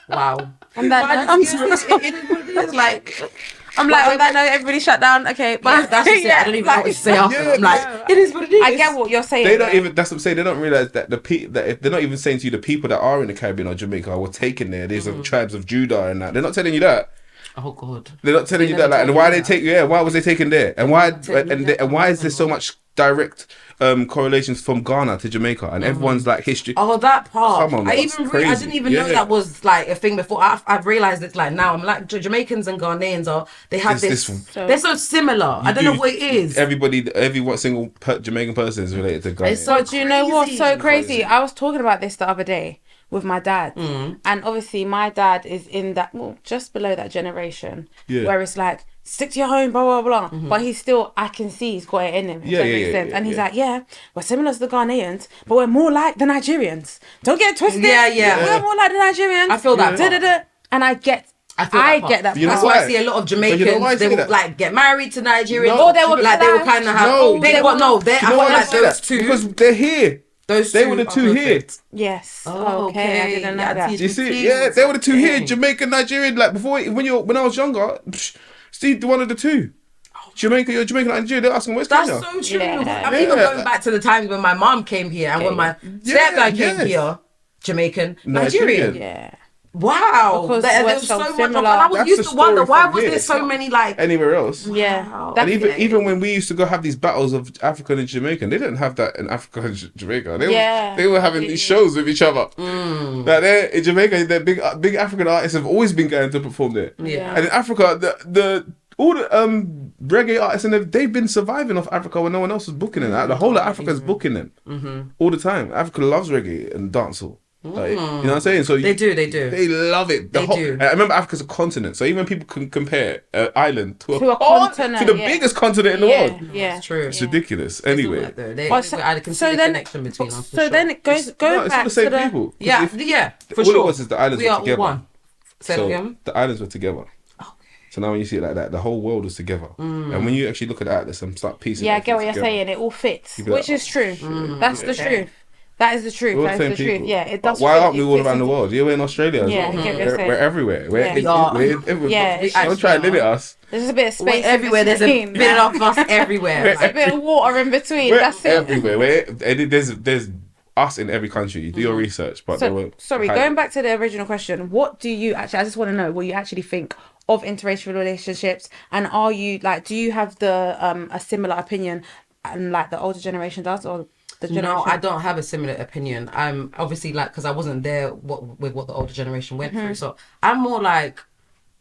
Wow. On that But I note, I'm just- sorry. it is what it is. Like, I'm like, on that note, everybody shut down. Okay, yeah, bye. that's just it. I don't even know what to say after. Yeah, I'm like, it is what it is. I get what you're saying. they don't though. even. That's what I'm saying. They don't realize that that if they're not even saying to you the people that are in the Caribbean or Jamaica were taken there. These are tribes of Judah and that. They're not telling you that. Oh God. They're not telling They you that. never Like, and told why me they that. take? Yeah, why was they taken there? And why? told me that. And why is there so much direct correlations from Ghana to Jamaica? And everyone's like history. Oh, that part. Come on, I that's I crazy. didn't even know Yeah. that was like a thing before. I've realized it's like now. I'm like Jamaicans and Ghanaians they have It's this. this They're so similar. I don't know what it is. Every single Jamaican person is related to Ghana. It's so Do you know what's so crazy. crazy? I was talking about this the other day with my dad, and obviously my dad is in that just below that generation where it's like stick to your home, blah blah blah. But he's still, I can see he's got it in him. If that makes sense. And he's like, we're similar to the Ghanaians, but we're more like the Nigerians. Don't get it twisted. Yeah. We're more like the Nigerians. I feel that part. Da-da-da. And I get that. You know That's why? why I see a lot of But you know why I Jamaicans. They say will that? like get married to Nigerians, No, or they would like they will clash. kind of have. No, They you got no. They. I You know feel why I like say those that? two. Because they're here. Those They two were the are two here. perfect. Yes. Oh, okay. I didn't know Yeah, that. Do you see? Yeah, they were the two here. Jamaican, Nigerian. Like before, when I was younger, Steve, one of the two. Jamaica, you're Jamaican, Nigeria. They're asking, where's That's Kenya? so true. Yeah. I'm even going back to the times when my mom came here and when my stepdad came here, Jamaican, Nigerian. Yeah. Wow, Because there we're was so so much. similar. And I was That's used the to wonder story why from was here. there It's so not many like. Anywhere else. Yeah. Wow. And Definitely. even when we used to go have these battles of African and Jamaican, they didn't have that in Africa and Jamaica. They were having these shows with each other. Like they're in Jamaica, the big African artists have always been going to perform there. Yeah. And in Africa, all the reggae artists and they've been surviving off Africa when no one else was booking them. The whole of Africa is booking them all the time. Africa loves reggae and dancehall. Like, you know what I'm saying? So They do. They love it. They do. And I remember Africa's a continent, so even people can compare an island to a continent, to the biggest continent in the world. Yeah. That's true. It's ridiculous. Anyway, I can see the connection between us. So then it goes no, back it's all to the same the people. 'Cause Yeah, for all sure. it was is the islands We were are all together. one. Say So it again. the islands were together. So now when you see it like that, the whole world is together. And when you actually look at that, there's some start piecing. I get what you're together. saying. It all fits, You'd be like, which is true. That's the truth. That is the truth. We're all That the is same the truth. people. Yeah, it But does. why fit. aren't we It all fits around the into- world? You're in Australia as Yeah, I well. get what you're saying. We're everywhere. Yeah. We are. Yeah, I'm trying to limit us. There's a bit of space We're everywhere. in There's a between. bit of us everywhere. There's a bit of water in between. We're That's it. everywhere. There's us in every country. You do your research, but they So, were sorry, going back to the original question, what do you actually? I just want to know what you actually think of interracial relationships, and are you like? Do you have the a similar opinion, and like the older generation does, or the generation? No, I don't have a similar opinion. I'm obviously like because I wasn't there with what the older generation went through. So I'm more like.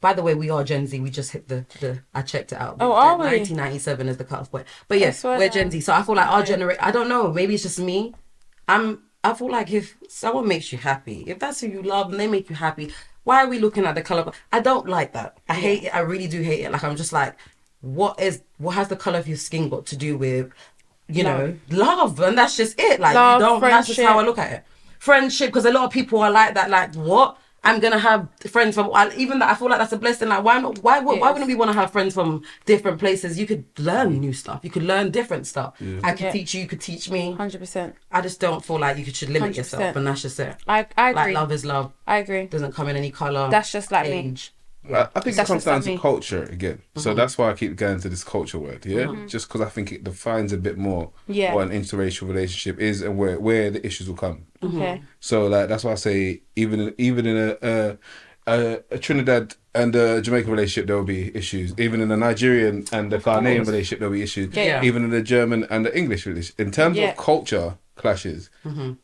By the way, we are Gen Z. We just hit the I checked it out. Oh, are we? 1997 is the cutoff point. But yes, swear we're that. Gen Z. So I feel like our generation. I don't know. Maybe it's just me. I feel like if someone makes you happy, if that's who you love and they make you happy, why are we looking at the color? I don't like that. I hate it. I really do hate it. Like I'm just like, what has the color of your skin got to do with, you know, love? And that's just it. Like Love, you don't. That's just how I friendship. look at it. Friendship, because a lot of people are like that. Like what? I'm gonna have friends from even that. I feel like that's a blessing. Like why not? Why wouldn't we want to have friends from different places? You could learn new stuff. You could learn different stuff. I could teach you. You could teach me. 100%. I just don't feel like you should limit 100%. yourself, and that's just it. I agree. Like love is love. I agree. Doesn't come in any color. That's just like me. age. I think it comes down to me. culture again. So that's why I keep going to this culture word, just because I think it defines a bit more what an interracial relationship is and where the issues will come. Okay. So like that's why I say even in a Trinidad and a Jamaican relationship there will be issues. Even in a Nigerian and a Ghanaian relationship there will be issues. Yeah. Even in a German and the English relationship. In terms of culture clashes,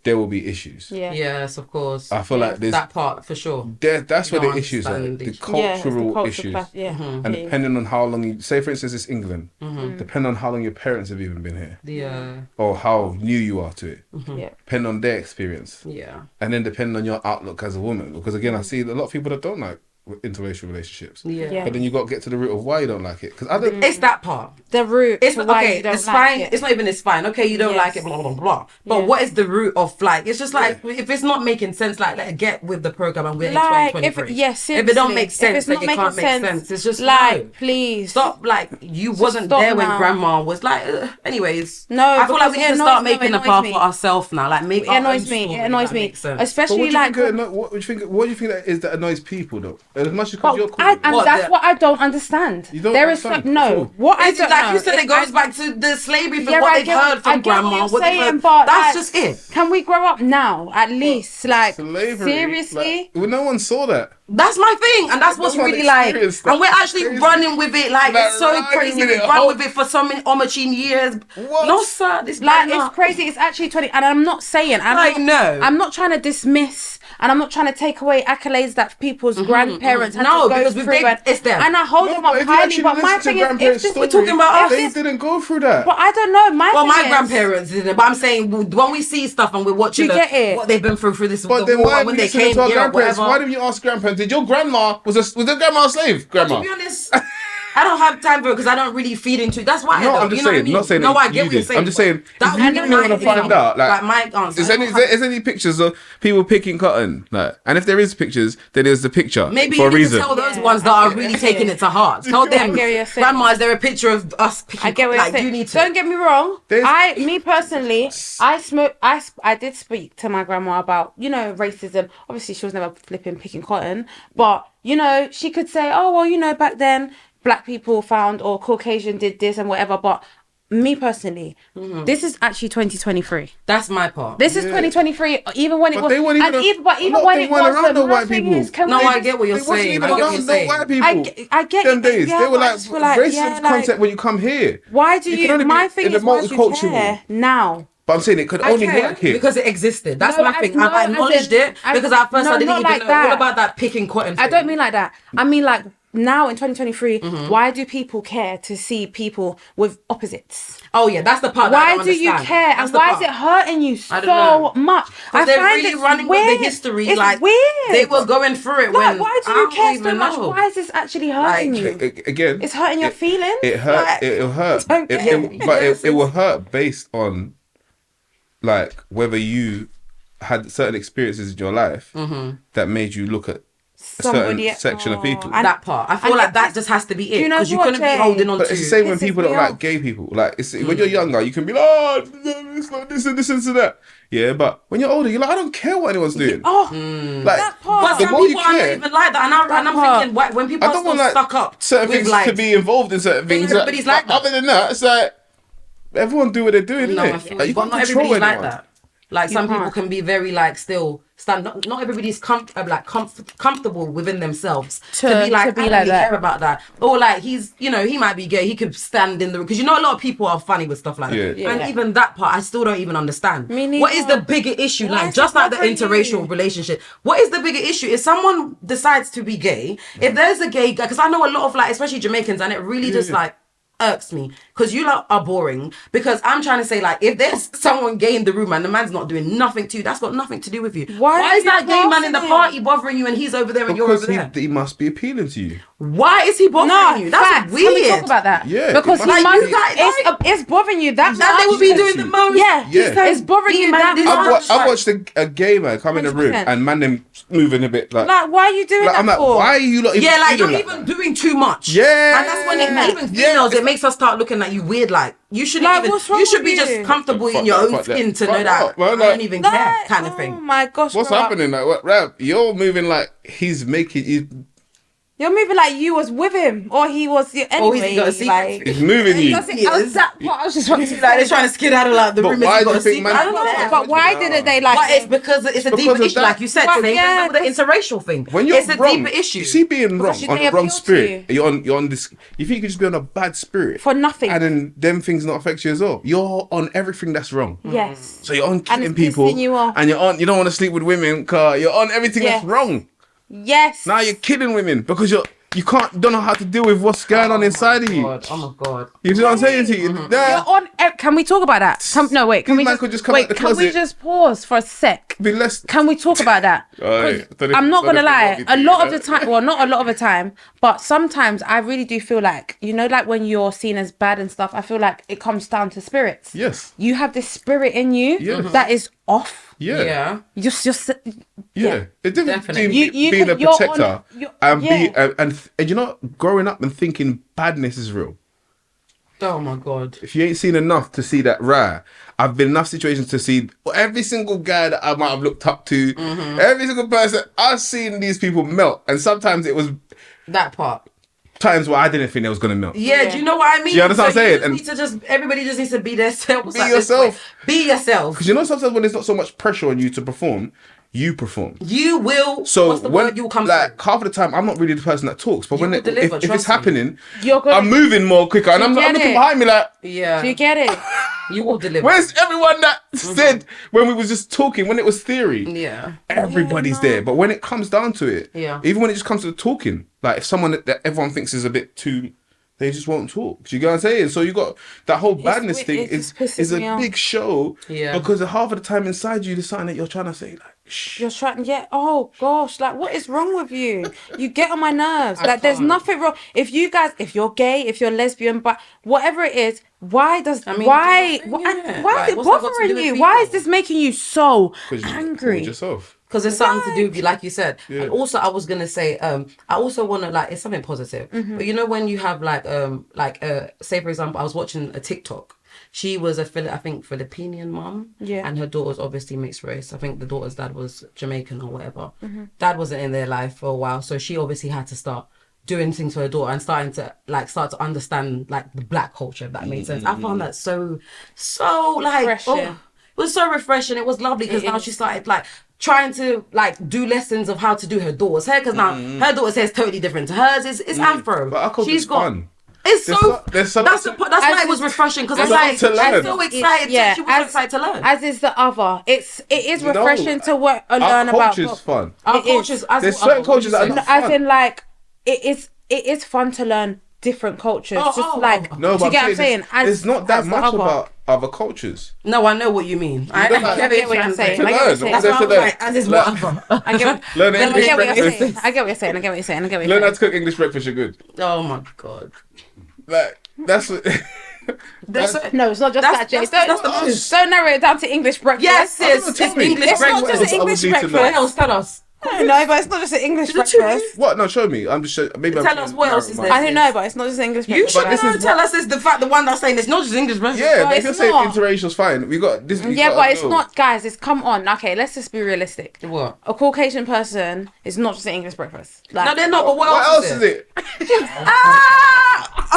there will be issues. Yeah. Yes, of course. I feel like there's that part for sure. that's where don't the issues are. understand The each- cultural issues. And And depending on how long you say, for instance, it's England. Depending on how long your parents have even been here, Yeah. or how new you are to it, yeah. depending on their experience, Yeah. and then depending on your outlook as a woman. Because again, I see a lot of people that don't like interracial relationships. Yeah. But then you got to get to the root of why you don't like it. Because I don't. It's that part. The root. It's to why okay. you don't It's like fine. it. It's not even. It's fine. Okay, you don't Yes. like it. Blah blah blah. But Yeah. what is the root of like? It's just like if it's not making sense, like get with the program and we're Like in if 2023. yes, if it don't make if sense, it's then not it making can't make sense. It's just like no. please Stop. Like you wasn't stop there when now. grandma was like. Anyways, No, I feel like because we it need to annoys start me, making a it path annoys for me. ourselves now. Like make it our annoys own me. story, It annoys that me, makes sense. But especially what do you like. think? What do you think? What do you think that is that annoys people though? As much as But because you're cool. and What, that's the- what I don't understand. You don't There is understand? some, no. Cool. What I It's don't like know. you said, it goes I- back to the slavery from Yeah, what I they've get- heard I from get what grandma. you're What they've saying, heard. but That's like, just it. Can we grow up now, at least? Like, Slavery. seriously? Like, well, no one saw that. That's my thing, and that's No what's one really like, experienced that. and we're actually Crazy. running with it. Like Like, it's so running crazy. with We it. run Oh. with it for so many years. What? No, sir, this Like, man, it's crazy. It's actually 20. And I'm not saying. I'm not trying to dismiss. And I'm not trying to take away accolades that people's grandparents had No, to go because through. it's them. And I hold No, them but up if you highly. actually But my listen to thing is, if grandparents' this, story, we're talking about us. they didn't go through that. but I don't know. Well, my thing is- grandparents didn't, but I'm saying when we see stuff and we're watching Do you get it? what they've been through this, But the then war, why when didn't they you listen came to our here or grandparents? whatever. Why didn't you ask grandparents? Did your grandma was the grandma a slave? Grandma. To be honest, I don't have time for it because I don't really feed into it. That's why. No, I don't, I'm just you know saying. what I mean? Not saying. No, that I get you what you're did. saying. I'm just saying. That If you really want to find out, like my answer. is any pictures of people picking cotton? Like, and if there is pictures, then there's the picture. Maybe for you a need reason. to tell those ones that are really taking it to heart. Tell them, get what you're saying. Grandma, is there a picture of us picking? I get what like, you're saying. you need to. Don't get me wrong. There's- Me personally, I did speak to my grandma about, racism. Obviously, she was never flipping picking cotton, but she could say, oh well, back then black people found or Caucasian did this and whatever. But me personally, this is actually 2023. That's my part. This is 2023. Even when it But was, they weren't even. and even when they it weren't around wasn't, no my white thing people. is, can No, we I just- get what you're They wasn't saying. even I get what around you're no saying. white people. I get Them it, days, yeah, they were but I like just feel like, racist concept when you come here. Why do You you? can only be My thing in the is, why do you multicultural. care now? But I'm saying it could only work here. because it existed. That's No, my thing. no, I as acknowledged in- it because at first no, I didn't not even like know that. all about that picking cotton. I don't mean like that. I mean like now in 2023, why do people care to see people with opposites? Oh yeah, that's the part. that I Why don't do you understand. care? That's And the why part. is it hurting you I don't so know. much? I They're find really it running weird. with the history. It's like weird. they were going through it. Like, when why do I you don't care so even much? know. Why is this actually hurting Like, you? Again, It's hurting your feelings. It hurt. Like, It'll hurt. don't get it. But Yes, it will hurt based on like whether you had certain experiences in your life that made you look at a certain Somebody- section of people. And- that part. I feel and like it- that just has to be it you know because you what, couldn't be Jay? holding on But to. it's the same when Pisses people me don't like off. gay people. Like when you're younger, you can be like, oh, it's like this and this and that. Yeah, but when you're older, you're like, I don't care what anyone's doing. Oh, Like that part. But the some more you people are not care, even like that, and I'm part. thinking when people I are don't still want like stuck up certain with things like to be involved in certain things. everybody's like that. Other than that, it's like everyone do what they're doing, No, I innit? feel Like, you but can't not control everybody's like anyone. that. Like some people can't. can be very like still stand. Not everybody's comfortable within themselves to be like I don't really that. care about that. Or like he might be gay. He could stand in the room because a lot of people are funny with stuff like that. Yeah. And Yeah. even that part, I still don't even understand. Me neither. What is the bigger issue? Why Like is just it like the bothering interracial you? relationship. What is the bigger issue? If someone decides to be gay, if there's a gay guy, because I know a lot of like especially Jamaicans, and it really just like irks me because you lot are boring. Because I'm trying to say like if there's someone gay in the room and the man's not doing nothing to you, that's got nothing to do with you. Why is are that you gay man in the forcing party bothering you and he's over there and you're Because over there? he must be appealing to you. Why is he bothering No, you? That's facts. weird. Can we talk about that? Yeah, because it he must must. be. It's bothering you that That they much. would be doing the most. Yeah, Yeah. it's bothering you Man, that this much. much. I watched a gay man come in the room 100%. and man them moving a bit like Like, why are you doing like, that I'm like, for? why are you not even Yeah, like you're feeling even that? doing too much. Yeah. And that's when even females, it makes us start looking at you weird. Like you shouldn't Like, even. what's wrong You should with be just you? comfortable Fuck in your that, own fuck skin that. to Fuck know that that, man, I like- don't even care, Like, kind of oh thing. my gosh, What's grow up. happening? Like, what, Rap? You're moving like he's making you. You're moving like you was with him, or he was. Anyway, he's got a secret. like, He's moving you. Does it, oh, that part I was just trying to Like they're trying to skedaddle out the But room. why Why do you got a think secret. man- I don't know. But why didn't they like? But it's because it's a because deeper of issue, that. like you said. Well, Same yeah, with the interracial thing. When you're it's a wrong, deeper issue. you see being wrong Because on they the wrong appeal to spirit. You're on this. You think you could just be on a bad spirit For nothing. and then them things not affect you as well. You're on everything that's wrong. Yes. So you're on killing it's people, pissing you off. and you don't want to sleep with women because you're on everything Yes. that's wrong. Yes. Now you're killing women because you don't know how to deal with what's going on inside of you. Oh my god. You see what I'm saying to you? Nah, You're on. Can we talk about that? No, wait. Can These we man just, could just come wait? out the Can we closet. just pause for a sec? be less. Can we talk about that? 'Cause I'm not gonna lie. A lot of the time, well, not a lot of the time, but sometimes I really do feel like, like when you're seen as bad and stuff, I feel like it comes down to spirits. Yes. You have this spirit in you Yes. that is off. Yeah. Just Yeah, it's different Definitely. between You being a could- you're on- protector you're- and yeah. and you're not growing up and thinking badness is real. Oh my god. If you ain't seen enough to see that I've been in enough situations to see every single guy that I might have looked up to, every single person, I've seen these people melt. And sometimes it was That part. times where I didn't think they was gonna melt. Yeah, do you know what I mean? Do you understand what I'm saying? You just need to just everybody just needs to be themselves. Be yourself. Be yourself. Because sometimes when there's not so much pressure on you to perform, you perform. You will. So what's the word? You'll come like through. half of the time, I'm not really the person that talks. But You when will deliver, if it's trust me. happening, You're gonna- I'm moving more quicker, and I'm get looking it. behind me like, Yeah. Do you get it? You will deliver. where's everyone that said when we was just talking, when it was theory? Yeah. Everybody's there. But when it comes down to it, Yeah. even when it just comes to the talking, like if someone that everyone thinks is a bit too, they just won't talk. Do you get what I'm saying? So you got that whole badness thing it is just pisses a me off. big show. Yeah. Because half of the time inside you, there's something that you're trying to say, like, shh. You're trying, yeah. Oh gosh, like what is wrong with you? You get on my nerves. Like there's can't. nothing wrong. If you're gay, if you're lesbian, but whatever it is, why mean, why do you why, think, yeah. why Like, is it what's that got to do bothering with you? Why is people? this making you so 'Cause you angry? told yourself. Because it's something to do with, like you said. Yeah. And also, I was gonna say, I also want to it's something positive. Mm-hmm. But when you have say for example, I was watching a TikTok. She was I think Filipinian mom. Yeah. And her daughter's obviously mixed race. I think the daughter's dad was Jamaican or whatever. Mm-hmm. Dad wasn't in their life for a while, so she obviously had to start doing things for her daughter and starting to start to understand the black culture, if that made sense. I found that so Refreshing. it was so refreshing. It was lovely because It now is. she started trying to do lessons of how to do her daughter's hair, because now her daughter's hair is totally different to hers. It's afro. But our culture's fun. It's There's that's something that's why As it was is- refreshing, because There's I'm something to learn. I'm so excited. Yeah, She was so excited to learn. As is the other. It is You know, refreshing to learn Our about. culture's fun. Our it is. cultures, There's certain cultures that are not As fun. in it is fun to learn different cultures. Oh, just oh, No, do you but get what I'm saying? there's not that as the much other. about other cultures. No, I know what you mean. I don't like- get I get what you're saying. To I get what you're learn. saying. That's why I was Learn. like, as is Learn. whatever. I get Learn I English get what you're breakfast. saying. I get what you're saying. I get what you're saying. I get what you're Learn how saying. to cook English breakfast. You're good. Oh my god. Like that's what. No, it's not just That's- that, Jay. that's the most- Don't narrow it down to English breakfast. Yes, I don't know, it's tell me. English It's not breakfast. just I would English need to know. breakfast. What else? Tell us. I don't know, but it's not just an English Is it true? breakfast. What? No, show me. I'm just maybe. Tell us what else is there. I don't know, but it's not just English You breakfast. should But this know. is Tell us is the one that's saying it's not just English breakfast. Yeah, But but if you're it's saying not. interracial's fine, we got this. Yeah, but it's not, guys. It's come on. Okay, let's just be realistic. What? A Caucasian person is not just an English breakfast. Like, No, they're not. But What else is it?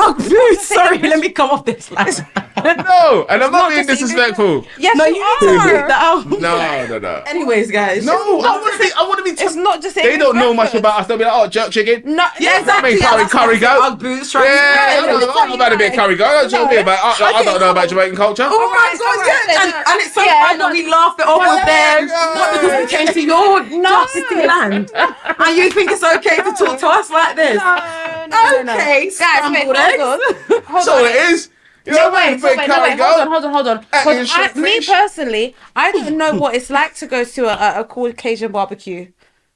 Oh, dude, sorry. Let me come off this. No, and I'm not being just English disrespectful. yes, No, you you need to are. take that out. No. Anyways, guys. No, I want to be. It's not just. They English don't know much breakfast. about us. They'll be like, oh, jerk chicken. No, Yeah, exactly. mean curry goat. Ugg boots. Trying Yeah, I don't know about a bit of curry goat. Don't tell me about. I don't know about Jamaican culture. Oh my Alright, god, alright, yeah. And it's so yeah, funny that we laughed it off with them. yeah. Not because we came to your dusty land. And you think it's okay to talk to us like this? No. Okay, Guys, wait, scrambled eggs. hold on. Hold So on. it is. You No, know what I wait, mean? hold on. And Because me fish. personally, I don't know what it's like to go to a Caucasian barbecue.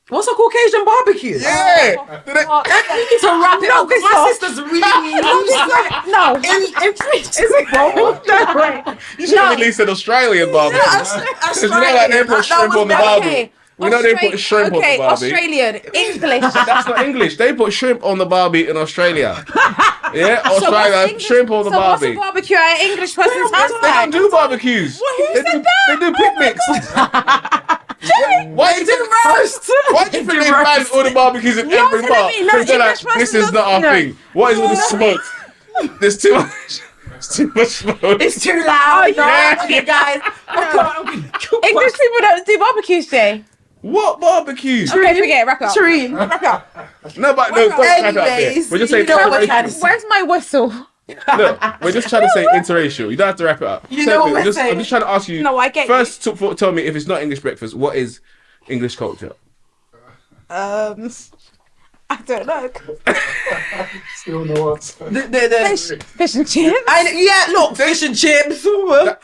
What's a Caucasian barbecue? Yeah. You need to wrap it up. 'Cause my sister's really No. in You should have released an Australian barbecue. Because you know, like they put shrimp on the barbecue. Okay, We know they put shrimp on the Barbie. Australian, English. That's not English. They put shrimp on the Barbie in Australia. Yeah, Australia, shrimp on the Barbie. So what's a barbecue at an English person's house? They don't do barbecues. They do picnics. Why do you think roast? Why do you think they ban all the barbecues in every bar? Because they're like, this is not our thing. What is all the smoke? There's too much. It's too much smoke. It's too loud. Yeah. Okay, guys. English people don't do barbecues, Jay. What barbecues? Okay, forget it. Wrap it up. Shireen, wrap up. No, but no, don't wrap it up there. Anyways, We're just saying you know what we're trying to interracial. say. Where's my whistle? Look, we're just trying to say interracial. You don't have to wrap it up. You know what we're I'm saying. just trying to ask you. No, I get first, tell me if it's not English breakfast, what is English culture? I don't know. Still no answer. Fish and chips. Look, fish and chips.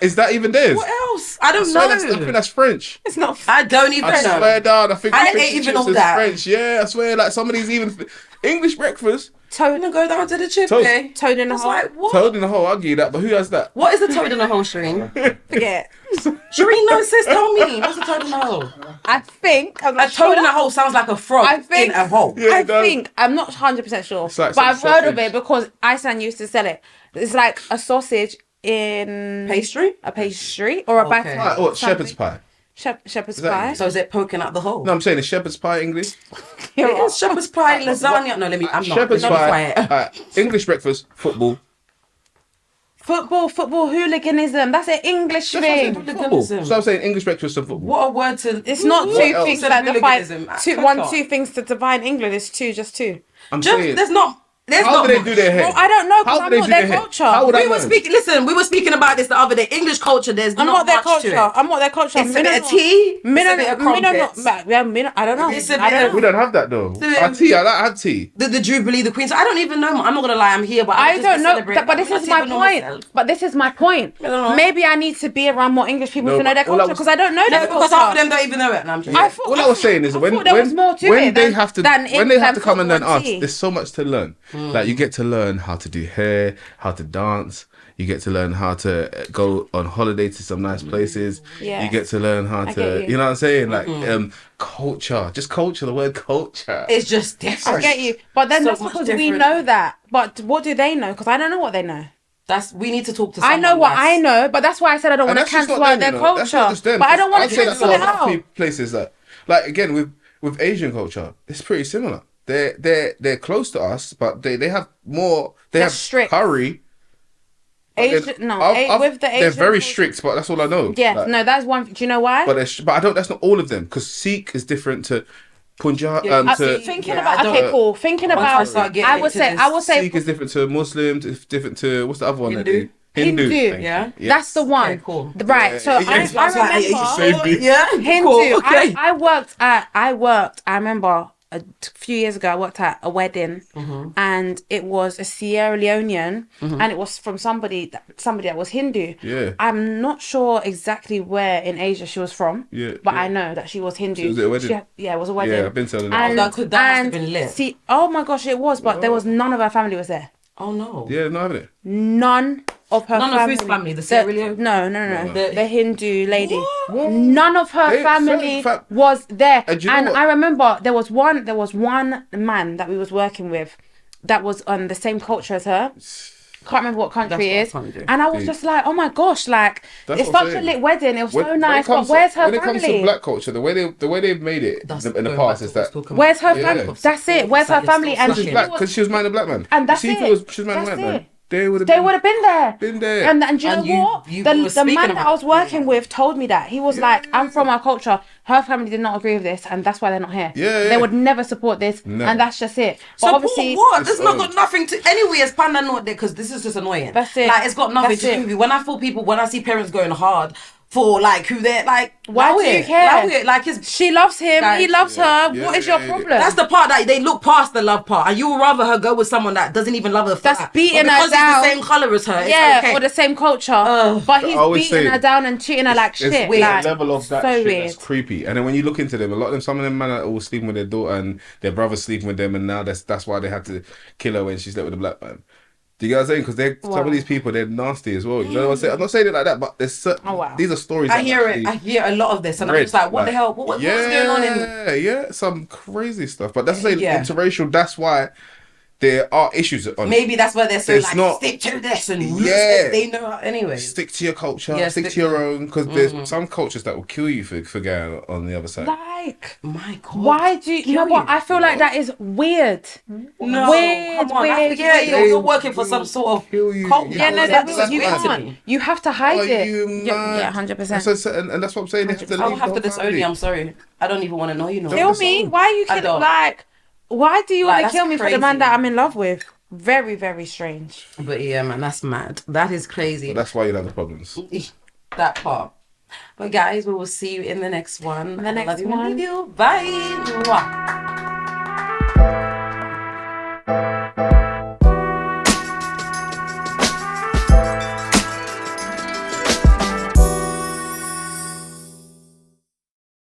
Is that even theirs? What else? I don't I know. think that's French. It's not. I don't even I know. swear down. I think I fish ain't and even chips all is that. French. Yeah, I swear. Like somebody's even English breakfast. Toad and go down to the chip. Toad. Eh? Toad in I the was hole. like, what? Toad in the hole. I'll give you that. But who has that? What is the toad in the hole, Shireen? Forget. Shireen, no, sis, tell me. What's a toad in the hole? I think I'm A not toad in sure. a hole sounds like a frog I think- in a hole. Yeah, I it does. think I'm not 100% sure, It's like but I've some heard of sausage. it because Iceland used to sell it. It's like a sausage in Pastry? a pastry or a Okay. batter. Pie, or shepherd's pie. Shepherd's that pie. it? So is it poking out the hole? No, I'm saying it's shepherd's pie English. It is shepherd's pie, lasagna. No, I'm not. Shepherd's Let me pie. quiet. English breakfast, football. Football, hooliganism. That's an English thing. Football. So I'm saying English breakfast and football. What a word to... It's not What two else? things Said that define hooliganism. two things to define England. It's just two. I'm Just, saying. there's not... There's How not do they much. do their hair? Well, I don't know because How I'm do they not do their their hair? culture. How would I We were know? speaking... Listen, we were speaking about this the other day. English culture, there's I'm not their much culture. to it. I'm not their culture. It's a bit of tea. It's a bit of crumpets. I don't know. It's a I bit don't of- We don't have that though. Our tea, I like have tea. The Jubilee, the Queen. So I don't even know. I'm not gonna lie. I'm here, but I I'm don't know, celebrate. but this is my point. But this is my point. I don't know. Maybe I need to be around more English people No, to know their but all I culture was- because I don't know No, their because half of culture. them don't even know it. And I'm just. I thought- All I was saying is I when thought there was more to when it they than- have to than when they have to football come and learn and us, tea. there's so much to learn. Like you get to learn how to do hair, how to dance. You get to learn how to go on holiday to some nice places. Yeah. You get to learn how I to, get you. know what I'm saying? Like culture, just culture. The word culture. It's just different. I get you, but then So that's much because we different. know that. But what do they know? Because I don't know what they know. We need to talk to I someone. know what that's- I know, but that's why I said I don't And want to that's just cancel not out them, their you know. That's not culture. just them. But I don't want I'd to say that's cancel a it lot of out. places that, like again with Asian culture, it's pretty similar. They're close to us, but they have more. They They're have strict. curry. Asian, no, with the Asian, they're very culture- strict, but that's all I know. Yeah, Like, no, that's one. Do you know why? But I don't. That's not all of them because Sikh is different to Punjab. Thinking Yeah, about I don't- okay, cool. Thinking Once I about, start getting I would into say, this, I would say Sikh is different to Muslim. It's different to what's the other one? Hindu. Hindu. Hindu, Thank yeah. you. Yes. that's the one. Okay, cool. Right. Yeah, So yeah, I yeah. remember Same. Yeah. Hindu. Cool. Okay. I remember a few years ago, I worked at a wedding and it was a Sierra Leonean and it was from somebody that was Hindu. Yeah. I'm not sure exactly where in Asia she was from, Yeah, but yeah. I know that she was Hindu. Was it a wedding? Yeah, it was a wedding. Yeah, I've been telling them. And, that must have been lit. See, oh my gosh, it was, but there was none of her family was there. Oh no. Yeah, not having it. None of her None of family. whose family? The Sierra Leone? No. The- The Hindu lady. What? None of her They- family certain was there. And do you know And what? I remember there was one man that we was working with that was on the same culture as her. Can't remember what country it That's is. what I'm trying to do. And I was just like, oh my gosh, like That's it's what I'm such a saying. lit wedding. It was so When nice. it comes But where's her when it comes to family? black culture, the way they've made it That's in the going past back is to what I was that talking Where's her about. Yeah. family? That's it. Where's her It's like family? you're And still she she's slashing. black was, because she was marrying a black man. And that's You see, if it. she was marrying a That's black man, it. they would have they would have been there. been there. And do you And know what? you The were speaking man that I about- was working with told me that. He was like, I'm from our culture. Her family did not agree with this, and that's why they're not here. Yeah, yeah. They would never support this, No. and that's just it. But So obviously, what? This It's not owned. got nothing to. Anyway, it's panda not there because this is just annoying. That's it. Like it's got nothing That's to it. do with you. When I see parents going hard for like who they're like, why allow do you it, care? allow it. Like it's. she loves him. Guys, He loves her. yeah, What is yeah, your yeah. problem? That's the part that they look past the love part, and you would rather her go with someone that doesn't even love her. For That's that. beating But her because down. he's the same color as her. It's yeah, okay. or the same culture. But he's I always beating say her down and treating her like There's shit. a Like, level of that so shit weird. that's creepy. And then when you look into them, a lot of them, some of them men are all sleeping with their daughter and their brother sleeping with them, and now that's why they had to kill her when she slept with a black man. Do you get what I'm saying? Because some of these people, they're nasty as well. You know what I'm saying? I'm not saying it like that, but there's certain, these are stories. I hear it. I hear a lot of this, and I'm just like, what the hell? What's going on in? Yeah, some crazy stuff. But that's saying interracial. That's why there are issues on maybe that's why they're so it's like not, stick to this and they know how, anyway. Stick to your culture, stick to your own, because there's some cultures that will kill you for going on the other side. Like, my God, why do you know what? I feel like that is weird. No, weird, come on, weird. You're working for some sort of culture. Yeah, no, that's you can't. You have to hide it. Yeah, 100%. And that's what I'm saying. I'll have to disown you. I'm sorry. I don't even want to know you. Kill me? Why are you killing? Like, why do you want to kill me for the man that I'm in love with? Very, very strange. But yeah, man, that's mad. That is crazy. But that's why you have the problems. That part. But guys, we will see you in the next one. The next one. Bye.